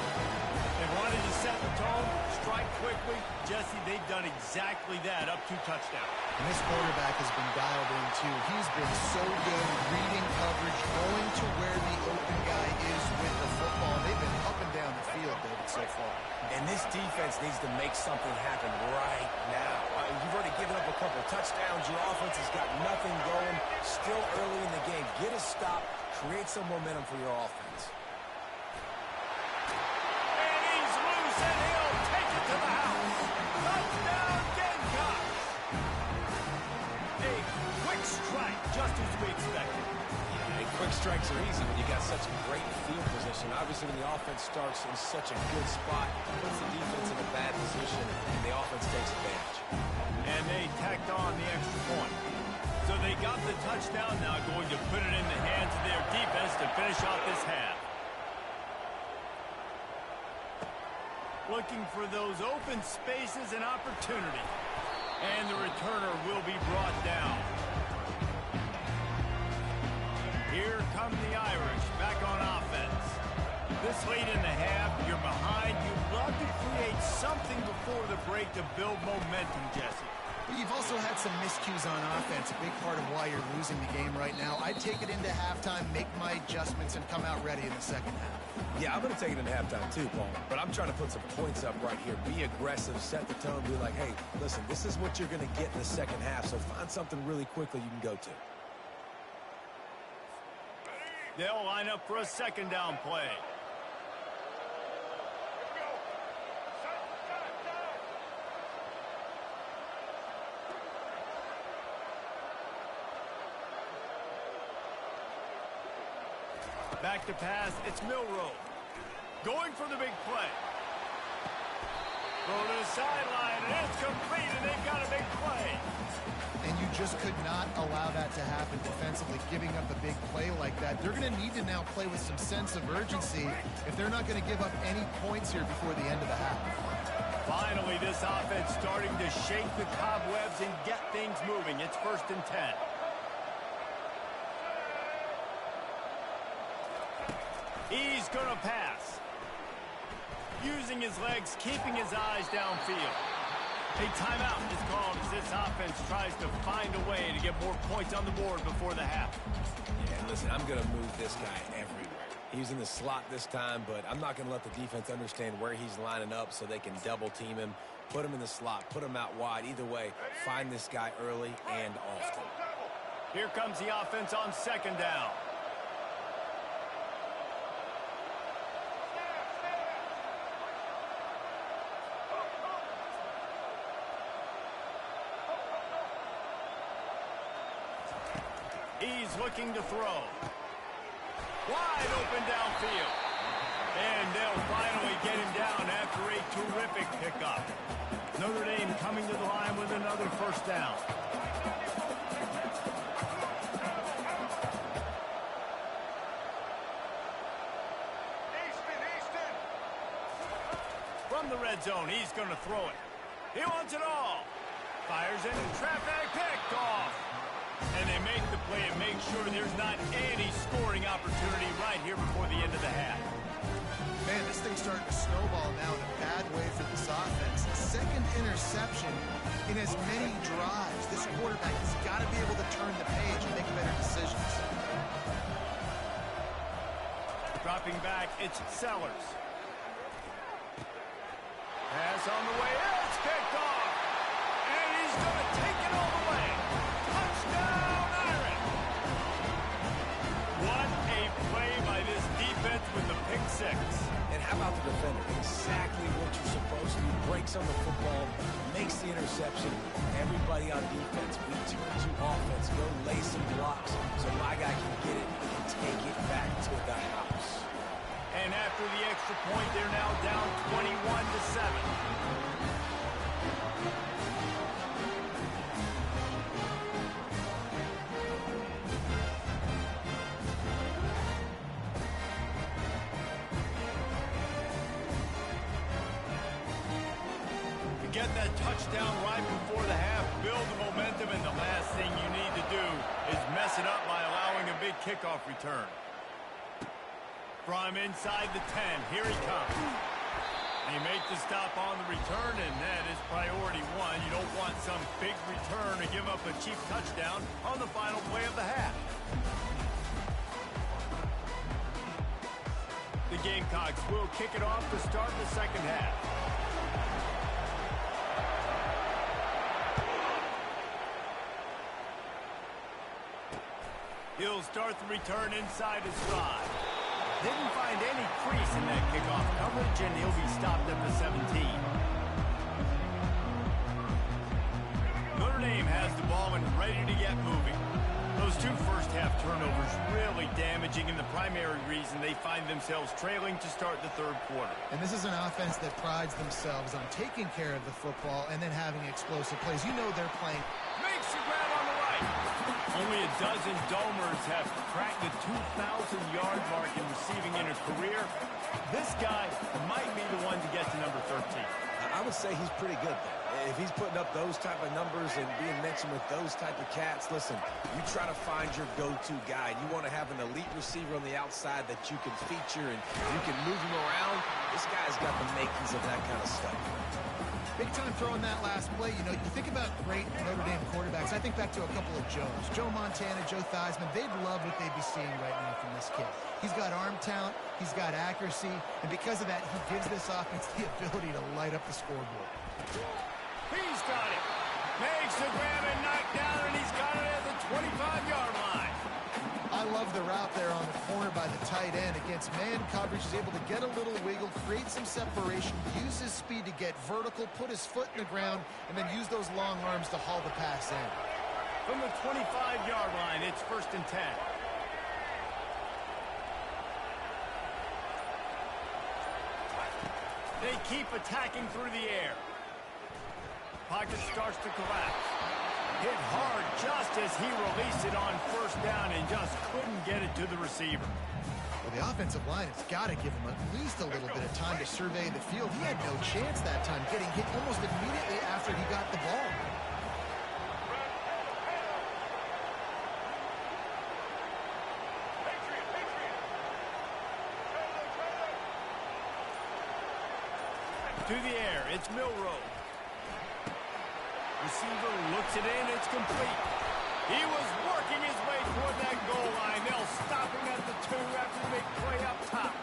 They wanted to set the tone, strike quickly. Jesse, they've done exactly that, up 2 touchdowns. And this quarterback has been dialed in, too. He's been so good reading coverage, going to where the open guy is with the football. They've been up and down the field, David, so far. And this defense needs to make something happen right now. You've already given up a couple of touchdowns. Your offense has got nothing going. Still early in the game. Get a stop. Create some momentum for your offense. And he's loose, and he'll take it to the house. Touchdown, Gamecocks. A quick strike, just as we expected. Yeah, a quick strikes are easy when you got such great field position. Obviously, when the offense starts in such a good spot, puts the defense in a bad position, and the offense takes advantage. And they tacked on the extra point. So they got the touchdown, now going to put it in the hands of their defense to finish off this half. Looking for those open spaces and opportunity. And the returner will be brought down. Here come the Irish back on offense. This late in the half, you're behind. You'd love to create something before the break to build momentum, Jesse. You've also had some miscues on offense, a big part of why you're losing the game right now. I'd take it into halftime, make my adjustments, and come out ready in the second half. Yeah, I'm going to take it into halftime too, Paul. But I'm trying to put some points up right here. Be aggressive, set the tone, be like, hey, listen, this is what you're going to get in the second half, so find something really quickly you can go to. They'll line up for a second down play. Back to pass, it's Milroe. Going for the big play. Throw to the sideline, and it's complete, and they've got a big play. And you just could not allow that to happen defensively, giving up a big play like that. They're going to need to now play with some sense of urgency if they're not going to give up any points here before the end of the half. Finally, this offense starting to shake the cobwebs and get things moving. It's 1st and 10. He's going to pass. Using his legs, keeping his eyes downfield. A timeout is called as this offense tries to find a way to get more points on the board before the half. Yeah, listen, I'm going to move this guy everywhere. He's in the slot this time, but I'm not going to let the defense understand where he's lining up so they can double team him, put him in the slot, put him out wide. Either way, find this guy early and often. Here comes the offense on second down. He's looking to throw. Wide open downfield. And they'll finally get him down after a terrific pickup. Notre Dame coming to the line with another first down. Easton. From the red zone, he's going to throw it. He wants it all. Fires in and traffic picked off. And they make the play and make sure there's not any scoring opportunity right here before the end of the half. Man, this thing's starting to snowball now in a bad way for this offense. Second interception in as many drives. This quarterback has got to be able to turn the page and make better decisions. Dropping back, it's Sellers. Pass on the way, it's picked off. And he's going to take it all the way. Touchdown, Irish! What a play by this defense with the pick six. And how about the defender? Exactly what you're supposed to do. Breaks on the football, makes the interception. Everybody on defense, we turn to offense. Go lay some blocks so my guy can get it and take it back to the house. And after the extra point, they're now down 21-7. Get that touchdown right before the half, build the momentum, and the last thing you need to do is mess it up by allowing a big kickoff return. From inside the 10, here he comes. They make the stop on the return, and that is priority one. You don't want some big return to give up a cheap touchdown on the final play of the half. The Gamecocks will kick it off to start the second half. He'll start the return inside his 5. Didn't find any crease in that kickoff coverage, and he'll be stopped at the 17. Notre Dame has the ball and ready to get moving. Those two first-half turnovers really damaging, and the primary reason they find themselves trailing to start the third quarter. And this is an offense that prides themselves on taking care of the football and then having explosive plays. You know they're playing. Makes the grab on the right. Only a dozen Domers have cracked the 2,000-yard mark in receiving in a career. This guy might be the one to get to number 13. I would say he's pretty good there. If he's putting up those type of numbers and being mentioned with those type of cats, listen, you try to find your go-to guy. You want to have an elite receiver on the outside that you can feature and you can move him around. This guy's got the makings of that kind of stuff. Big time throw in that last play. You know, you think about great Notre Dame quarterbacks. I think back to a couple of Joes. Joe Montana, Joe Theismann. They'd love what they'd be seeing right now from this kid. He's got arm talent. He's got accuracy. And because of that, he gives this offense the ability to light up the scoreboard. He's got it. Makes the grab and knocked down, and he's got it at the 25-yard line. I love the route there on the corner by the tight end. Against man coverage, he's able to get a little wiggle, create some separation, use his speed to get vertical, put his foot in the ground, and then use those long arms to haul the pass in. From the 25-yard line, it's 1st and 10. They keep attacking through the air. Pocket starts to collapse. Hit hard just as he released it on 1st down and just couldn't get it to the receiver. Well, the offensive line has got to give him at least a little bit of time to survey the field. He had no chance that time, getting hit almost immediately after he got the ball. To the air, it's Milroe. Receiver looks it in, it's complete. He was working his way toward that goal line. They'll stop him at the 2 after the big play up top.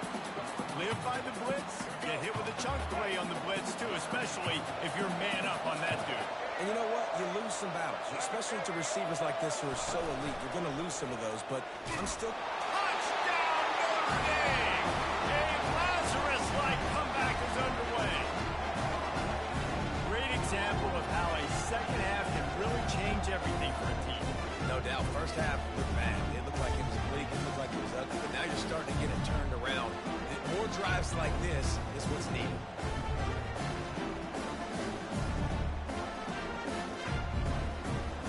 Live by the blitz, get hit with a chunk play on the blitz too, especially if you're man up on that dude. And you know what? You lose some battles, especially to receivers like this who are so elite. You're going to lose some of those, but I'm still... Touchdown, Notre Dame! A Lazarus-like comeback is underway. Great example of how a second half can really change everything for a team. No doubt. First half looked bad. It looked like it was bleak. It looked like it was ugly. But now you're starting to get it turned around. More drives like this is what's needed.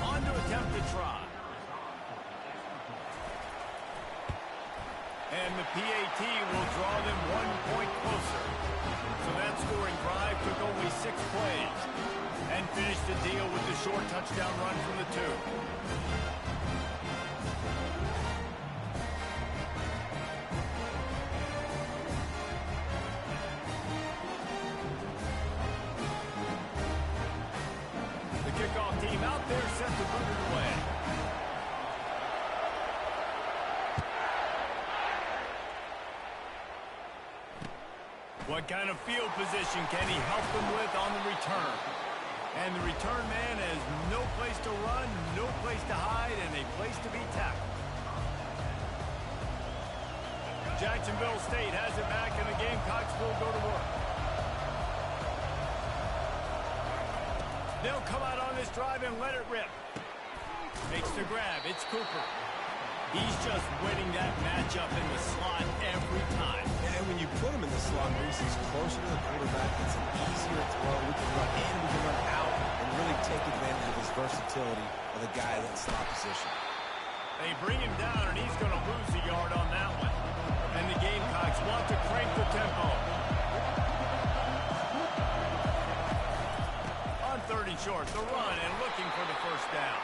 On to attempt the try. And the PAT will draw them 1 point closer. So that scoring drive took only 6 plays and finished the deal with the short touchdown run from the 2. The kickoff team out there set to boot it away. What kind of field position can he help them with on the return? And the return man has no place to run, no place to hide, and a place to be tackled. Jacksonville State has it back, and the Gamecocks will go to work. They'll come out on this drive and let it rip. Makes the grab. It's Cooper. He's just winning that matchup in the slot every time. And when you put him in the slot, he's closer to the quarterback. It's an easier throw. We can run in, we can run out, and really take advantage of his versatility of the guy in slot position. They bring him down, and he's going to lose a yard on that one. And the Gamecocks want to crank the tempo. On 3rd and short, the run and looking for the 1st down.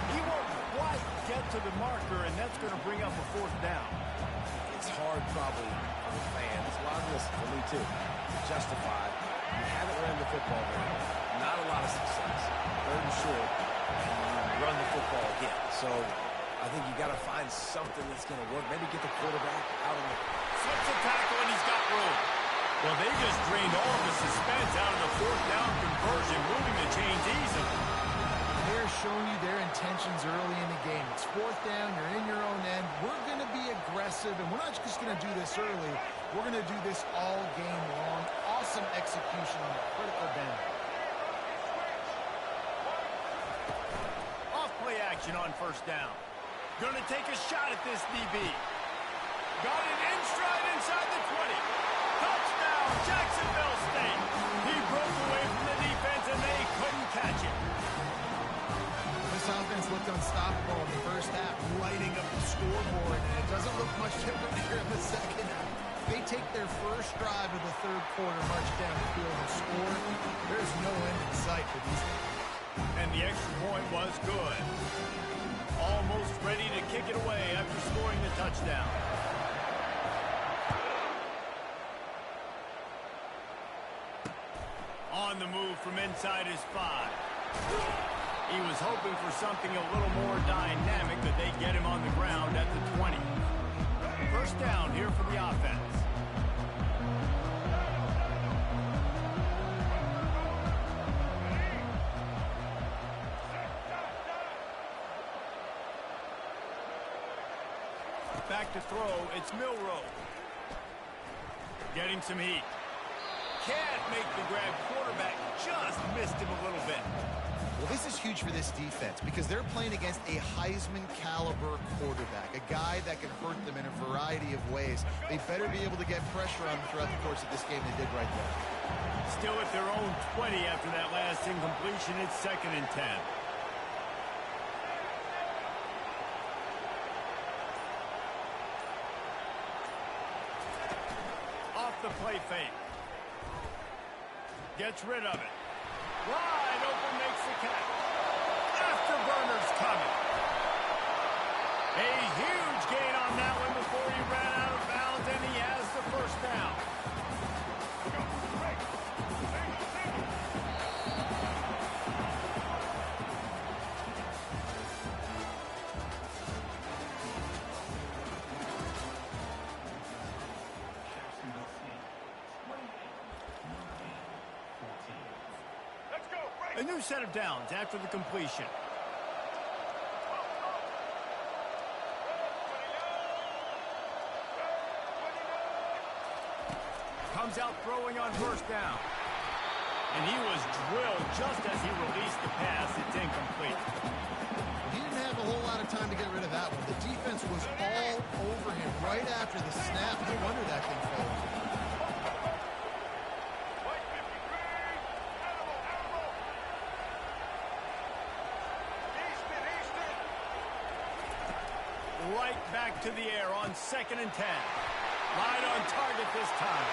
He won't quite get to the marker, and that's going to bring up a 4th down. It's hard probably for the fans, a lot of this for me too, to justify. You haven't ran the football very well. Not a lot of success. 3rd and short, and you run the football again. So I think you got to find something that's going to work. Maybe get the quarterback out of the... Slips a tackle, and he's got room. Well, they just drained all of the suspense out of the 4th down conversion, moving the chains easily. They're showing you their intentions early in the game. It's 4th down. You're in your own end. We're going to be aggressive, and we're not just going to do this early. We're going to do this all game long. Awesome execution on a critical down. Off play action. action on first down. Gonna take a shot at this DB. Got it in stride inside the 20. Touchdown, Jacksonville State. He broke away from the defense, and they couldn't catch it. This offense looked unstoppable in the first half, lighting up the scoreboard, and it doesn't look much different here in the second half. They take their first drive of the third quarter, march down the field and score. There's no end in sight for these guys. And the extra point was good. Almost ready to kick it away after scoring the touchdown. On the move from inside his 5. He was hoping for something a little more dynamic, but they get him on the ground at the 20. First down here for the offense. Back to throw, it's Milroe. Getting some heat. Can't make the grab. Quarterback just missed him a little bit. Well, this is huge for this defense because they're playing against a Heisman-caliber quarterback, a guy that can hurt them in a variety of ways. They better be able to get pressure on him throughout the course of this game. They did right there. Still at their own 20 after that last incompletion. It's 2nd and 10. Off the play fake. Gets rid of it. Wide open, makes the catch. Afterburner's coming. A huge gain on that one before he ran out of bounds, and he has the first down. A new set of downs after the completion. Comes out throwing on first down. And he was drilled just as he released the pass. It's incomplete. He didn't have a whole lot of time to get rid of that one. The defense was all over him right after the snap. No wonder that thing fell. Right back to the air on 2nd and 10. Right on target this time.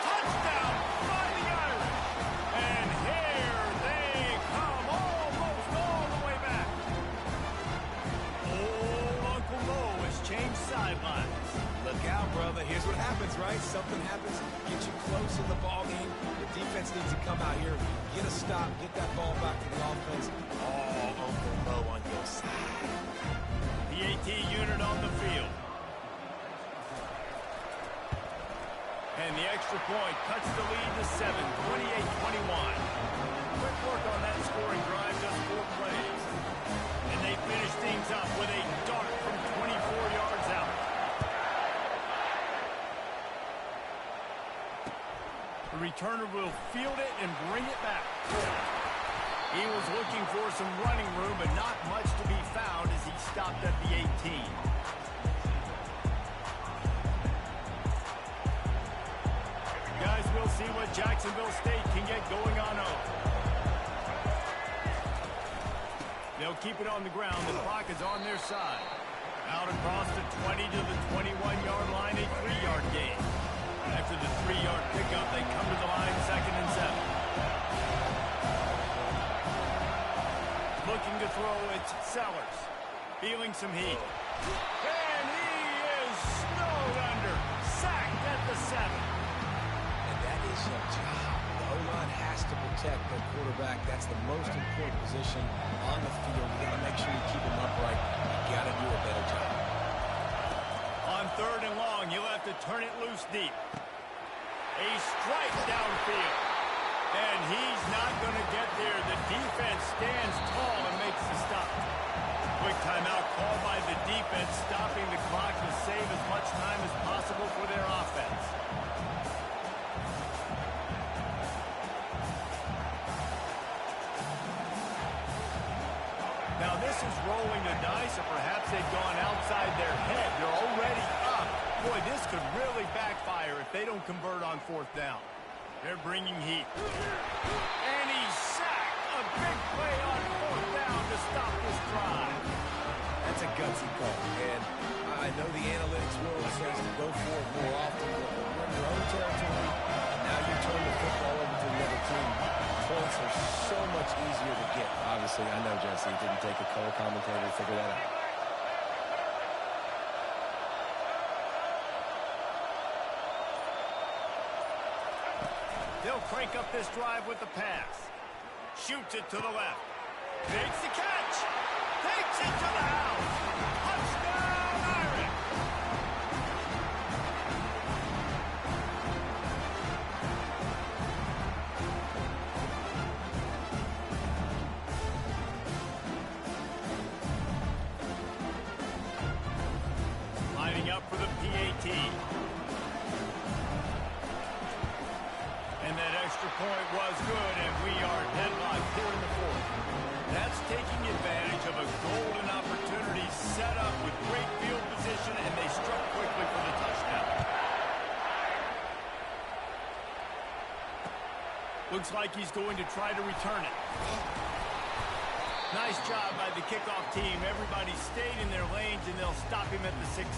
Touchdown by the Irish. And here they come almost all the way back. Old Uncle Mo has changed sidelines. Look out, brother. Here's what happens, right? Something happens, get you close in the ball game. The defense needs to come out here, get a stop, get that ball back to the offense. Oh, Uncle Mo on your side. The AT unit on the field. And the extra point cuts the lead to 7, 28-21. Quick work on that scoring drive, just 4 plays. And they finish things up with a dart from 24 yards out. The returner will field it and bring it back. He was looking for some running room, but not much to be found as he stopped at the 18. Guys, we'll see what Jacksonville State can get going on over. They'll keep it on the ground. The clock is on their side. Out across the 20 to the 21-yard line, a 3-yard gain. After the 3-yard pickup, they come to the line, 2nd and 7. Looking to throw, it's Sellers. Feeling some heat. And he is snowed under. Sacked at the 7. And that is your job. The O-line has to protect the quarterback. That's the most important position on the field. You got to make sure you keep him upright. You got to do a better job. On 3rd and long, you'll have to turn it loose deep. A strike downfield. And he's not going to get there. The defense stands tall and makes the stop. Quick timeout called by the defense, stopping the clock to save as much time as possible for their offense. Now this is rolling the dice, or perhaps they've gone outside their head. They're already up. Boy, this could really backfire if they don't convert on fourth down. They're bringing heat. And he's sacked. A big play on fourth down to stop this drive. That's a gutsy call. And I know the analytics world says to go for it more often, but when you're in your own territory, now you turn the football over to the other team. Points are so much easier to get. Obviously, I know, Jesse, it didn't take a color commentator to figure that out. They'll crank up this drive with the pass. Shoots it to the left. Makes the catch. Takes it to the house. Touchdown, Irish. Lining up for the PAT. And that extra point was good, and we are deadlocked here in the fourth. That's taking advantage of a golden opportunity set up with great field position, and they struck quickly for the touchdown. Looks like he's going to try to return it. Nice job by the kickoff team. Everybody stayed in their lanes, and they'll stop him at the 16.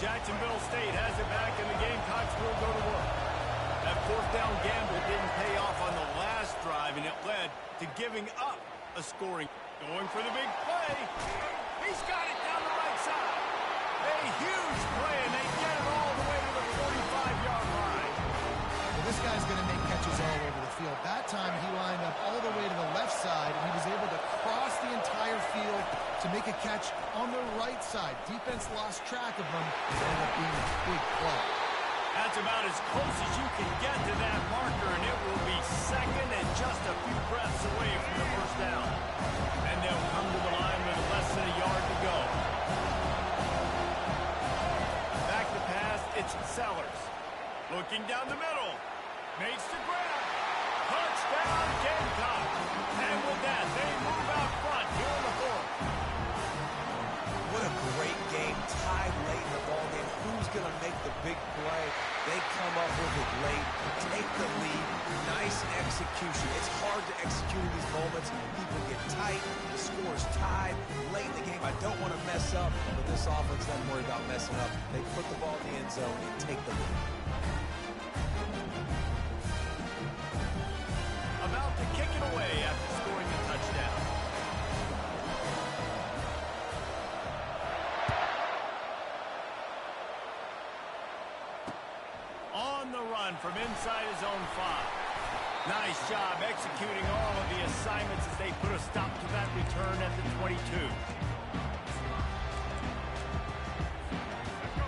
Jacksonville State has it back, and the Gamecocks will go to work. That fourth down gamble didn't pay off on the last drive, and it led to giving up a scoring. Going for the big play. He's got it down the right side. A huge play, and they get it all the way to the 45-yard line. Well, this guy's going to make catches all over the field. That time he lined up all the way to the left side, and he was able to cross the entire field to make a catch on the right side. Defense lost track of him. It ended up being a big play. That's about as close as you can get to that marker, and it will be second and just a few breaths away from the first down. And they'll come to the line with less than a yard to go. Back to pass, it's Sellers. Looking down the middle. Makes the grab. Touchdown, Gamecocks. And with that, they move out front here in the fourth. What a great game, tied late in the ball game. Who's going to make the big play? They come up with it late, take the lead. Nice execution. It's hard to execute in these moments. People get tight. The score is tied late in the game. I don't want to mess up, but this offense doesn't worry about messing up. They put the ball in the end zone and take the lead. About to kick it away after scoring a touchdown. On the run from inside his own 5. Nice job executing all of the assignments as they put a stop to that return at the 22.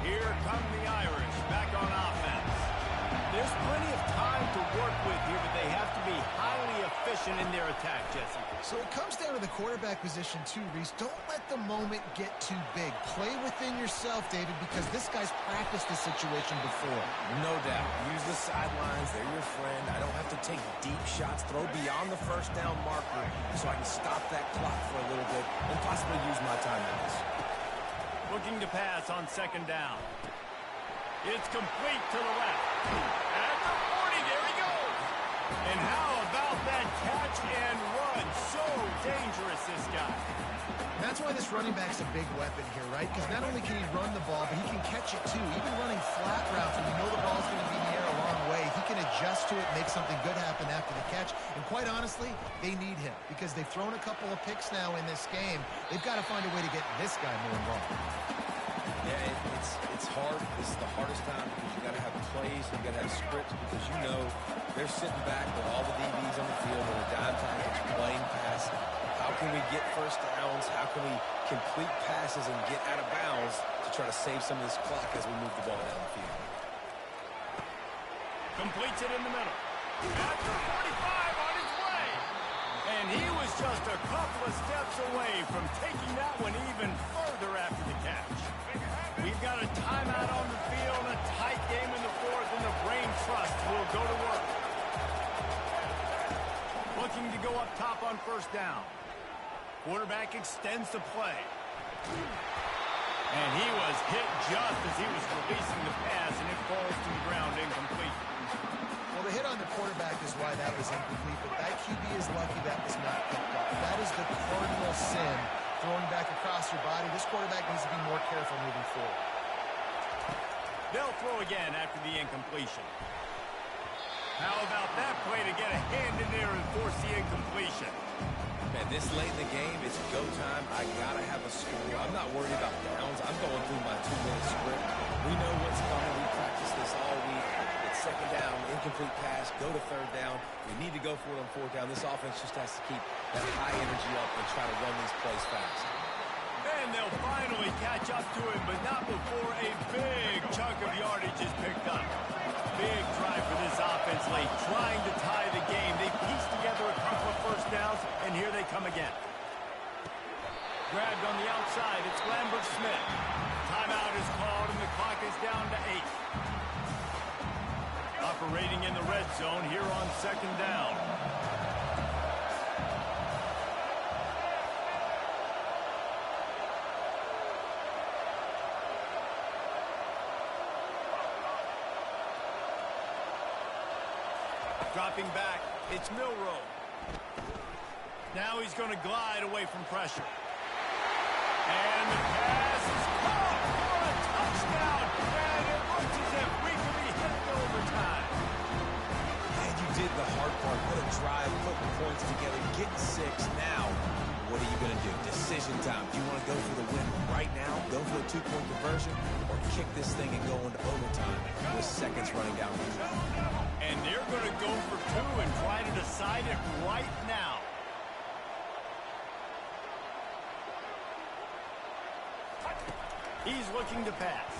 Here come the Irish back on offense. There's plenty of time to work with here, but they have to be highly efficient in their attack, Jesse. So it comes down to the quarterback position too, Reese. Don't let the moment get too big. Play within yourself, David, because this guy's practiced this situation before. No doubt. Use the sidelines. They're your friend. I don't have to take deep shots. Throw beyond the first down marker so I can stop that clock for a little bit and possibly use my timeouts. Looking to pass on second down. It's complete to the left. At the 40, there he goes. And how about that catch and run? So dangerous, this guy. That's why this running back's a big weapon here, right? Because not only can he run the ball, but he can catch it too. Even running flat routes when you know the ball's going to be in the air a long way, he can adjust to it, make something good happen after the catch. And quite honestly, they need him because they've thrown a couple of picks now in this game. They've got to find a way to get this guy more involved. Yeah, it's hard. This is the hardest time because you got to have plays, you got to have scripts because you know they're sitting back with all the DBs on the field and the dime package playing pass. How can we get first downs? How can we complete passes and get out of bounds to try to save some of this clock as we move the ball down the field? Completes it in the middle. At the 45 on his way. And he was just a couple of steps away from taking that one even further after the catch. We've got a timeout on the field, a tight game in the fourth, and the Brain Trust will go to work. Looking to go go up top on first down. Quarterback extends the play. And he was hit just as he was releasing the pass, and it falls to the ground incomplete. Well, the hit on the quarterback is why that was incomplete, but that QB is lucky that was not picked up. That is the cardinal sin, throwing back across your body. This quarterback needs to be more careful moving forward. They'll throw again after the incompletion. How about that play to get a hand in there and force the incompletion? Man, this late in the game, it's go time. I got to have a score. I'm not worried about downs. I'm going through my 2-minute script. We know what's coming. We practiced this all week. It's second down, incomplete pass, go to third down. We need to go for it on fourth down. This offense just has to keep that high energy up and try to run these plays fast. And they'll finally catch up to him, but not before a big chunk of yardage is picked up. Big drive for this offense late, trying to tie the game. They pieced together a couple of first downs, and here they come again. Grabbed on the outside, it's Lambert Smith. Timeout is called, and the clock is down to 8. Operating in the red zone here on second down. Dropping back, it's Milroe. Now he's going to glide away from pressure. And the pass is caught for a touchdown. And it looks as if we could be headed to overtime. And you did the hard part. What a drive, putting points together, getting 6. Now, what are you going to do? Decision time. Do you want to go for the win right now, go for the 2-point conversion, or kick this thing and go into overtime with seconds running down the field? And they're going to go for 2 and try to decide it right now. He's looking to pass.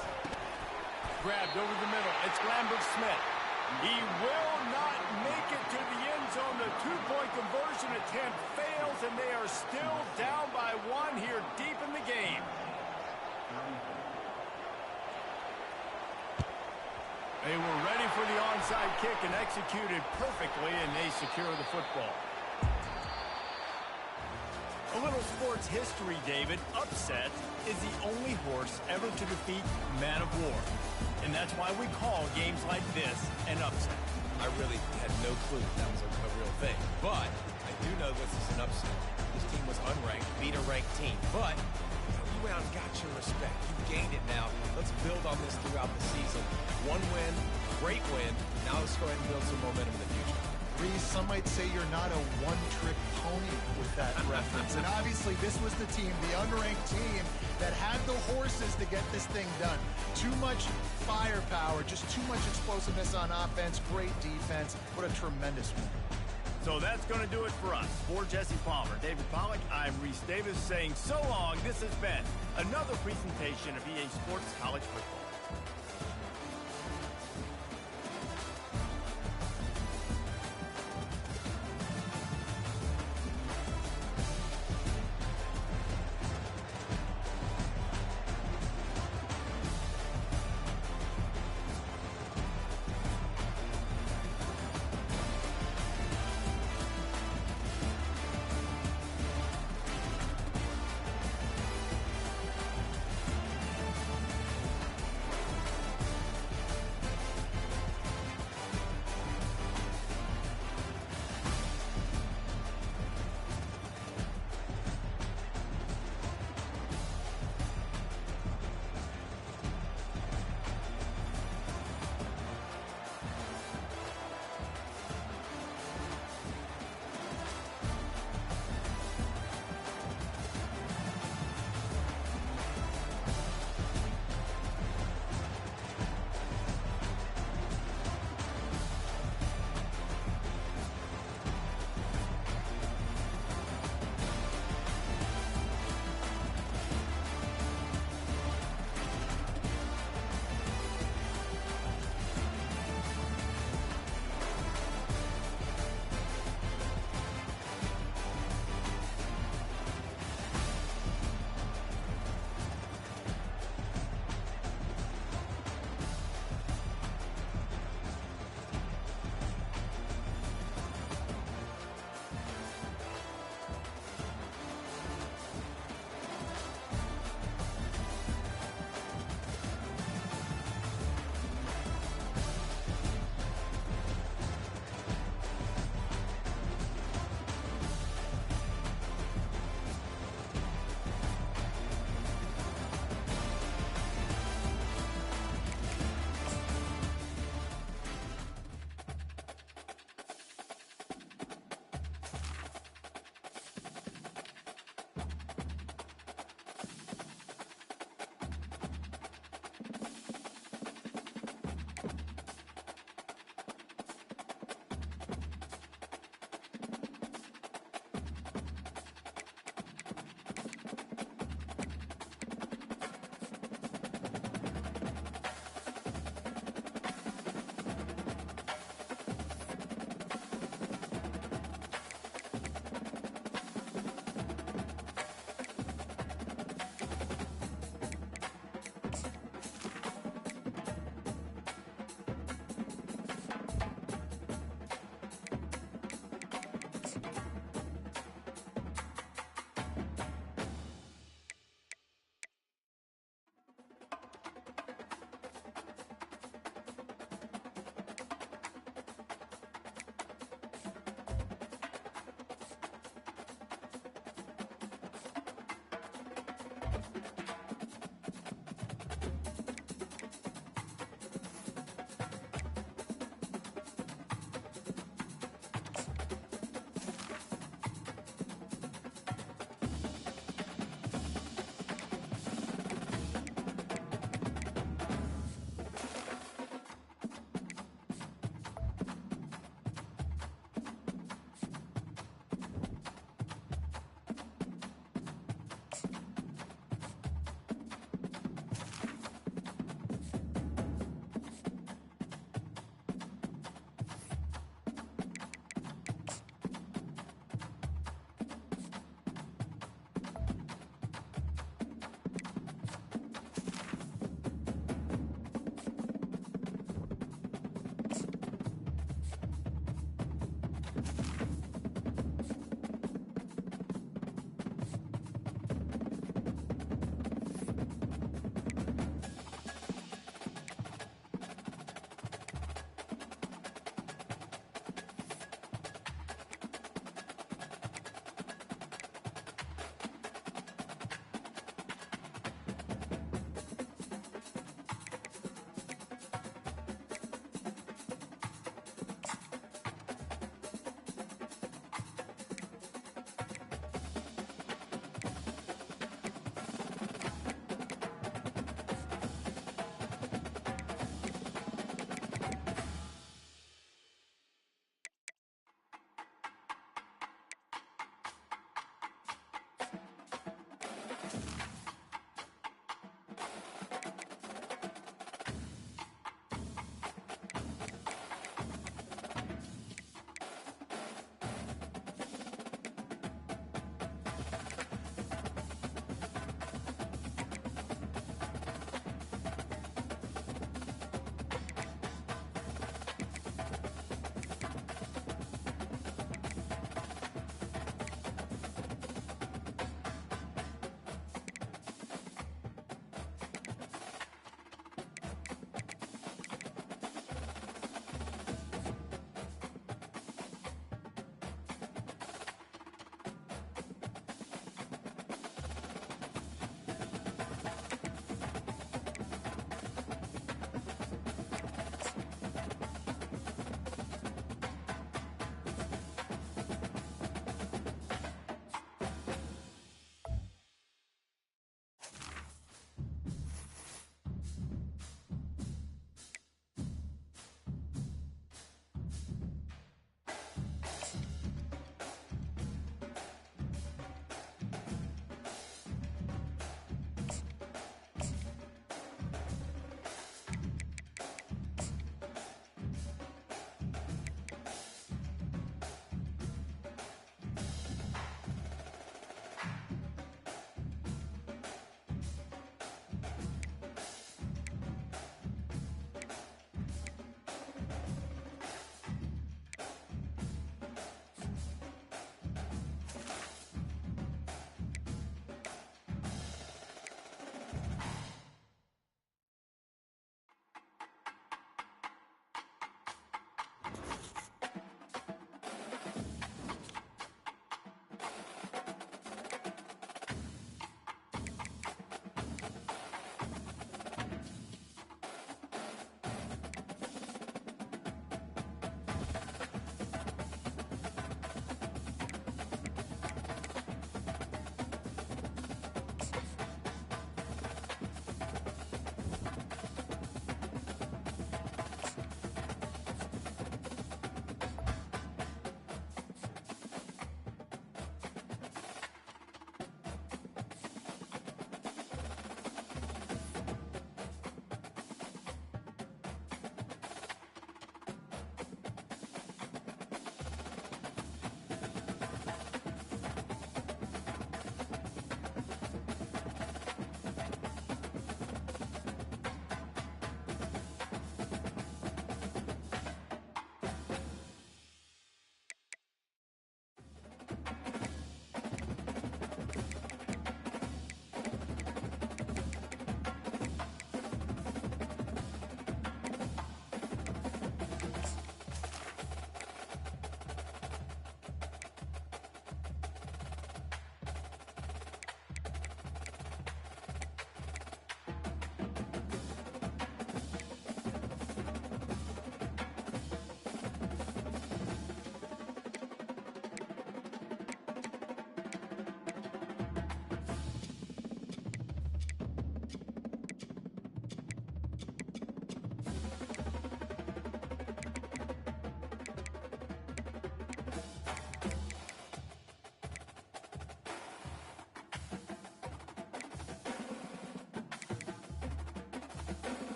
Grabbed over the middle. It's Lambert Smith. He will not make it to the end zone. The 2-point conversion attempt fails, and they are still down by 1 here deep in the game. They were ready for the onside kick and executed perfectly, and they secure the football. A little sports history, David. Upset is the only horse ever to defeat Man of War. And that's why we call games like this an upset. I really had no clue that was a real thing. But I do know this is an upset. This team was unranked, beat a ranked team. But you went out and got your respect. You gained it now. Let's build on this throughout the season. 1 win, great win. Now let's go ahead and build some momentum in the future. Reese, some might say you're not a one-trick pony with that reference. And obviously, this was the team, the unranked team, that had the horses to get this thing done. Too much firepower, just too much explosiveness on offense, great defense. What a tremendous win. So that's going to do it for us. For Jesse Palmer, David Pollack, I'm Reese Davis saying so long. This has been another presentation of EA Sports College Football.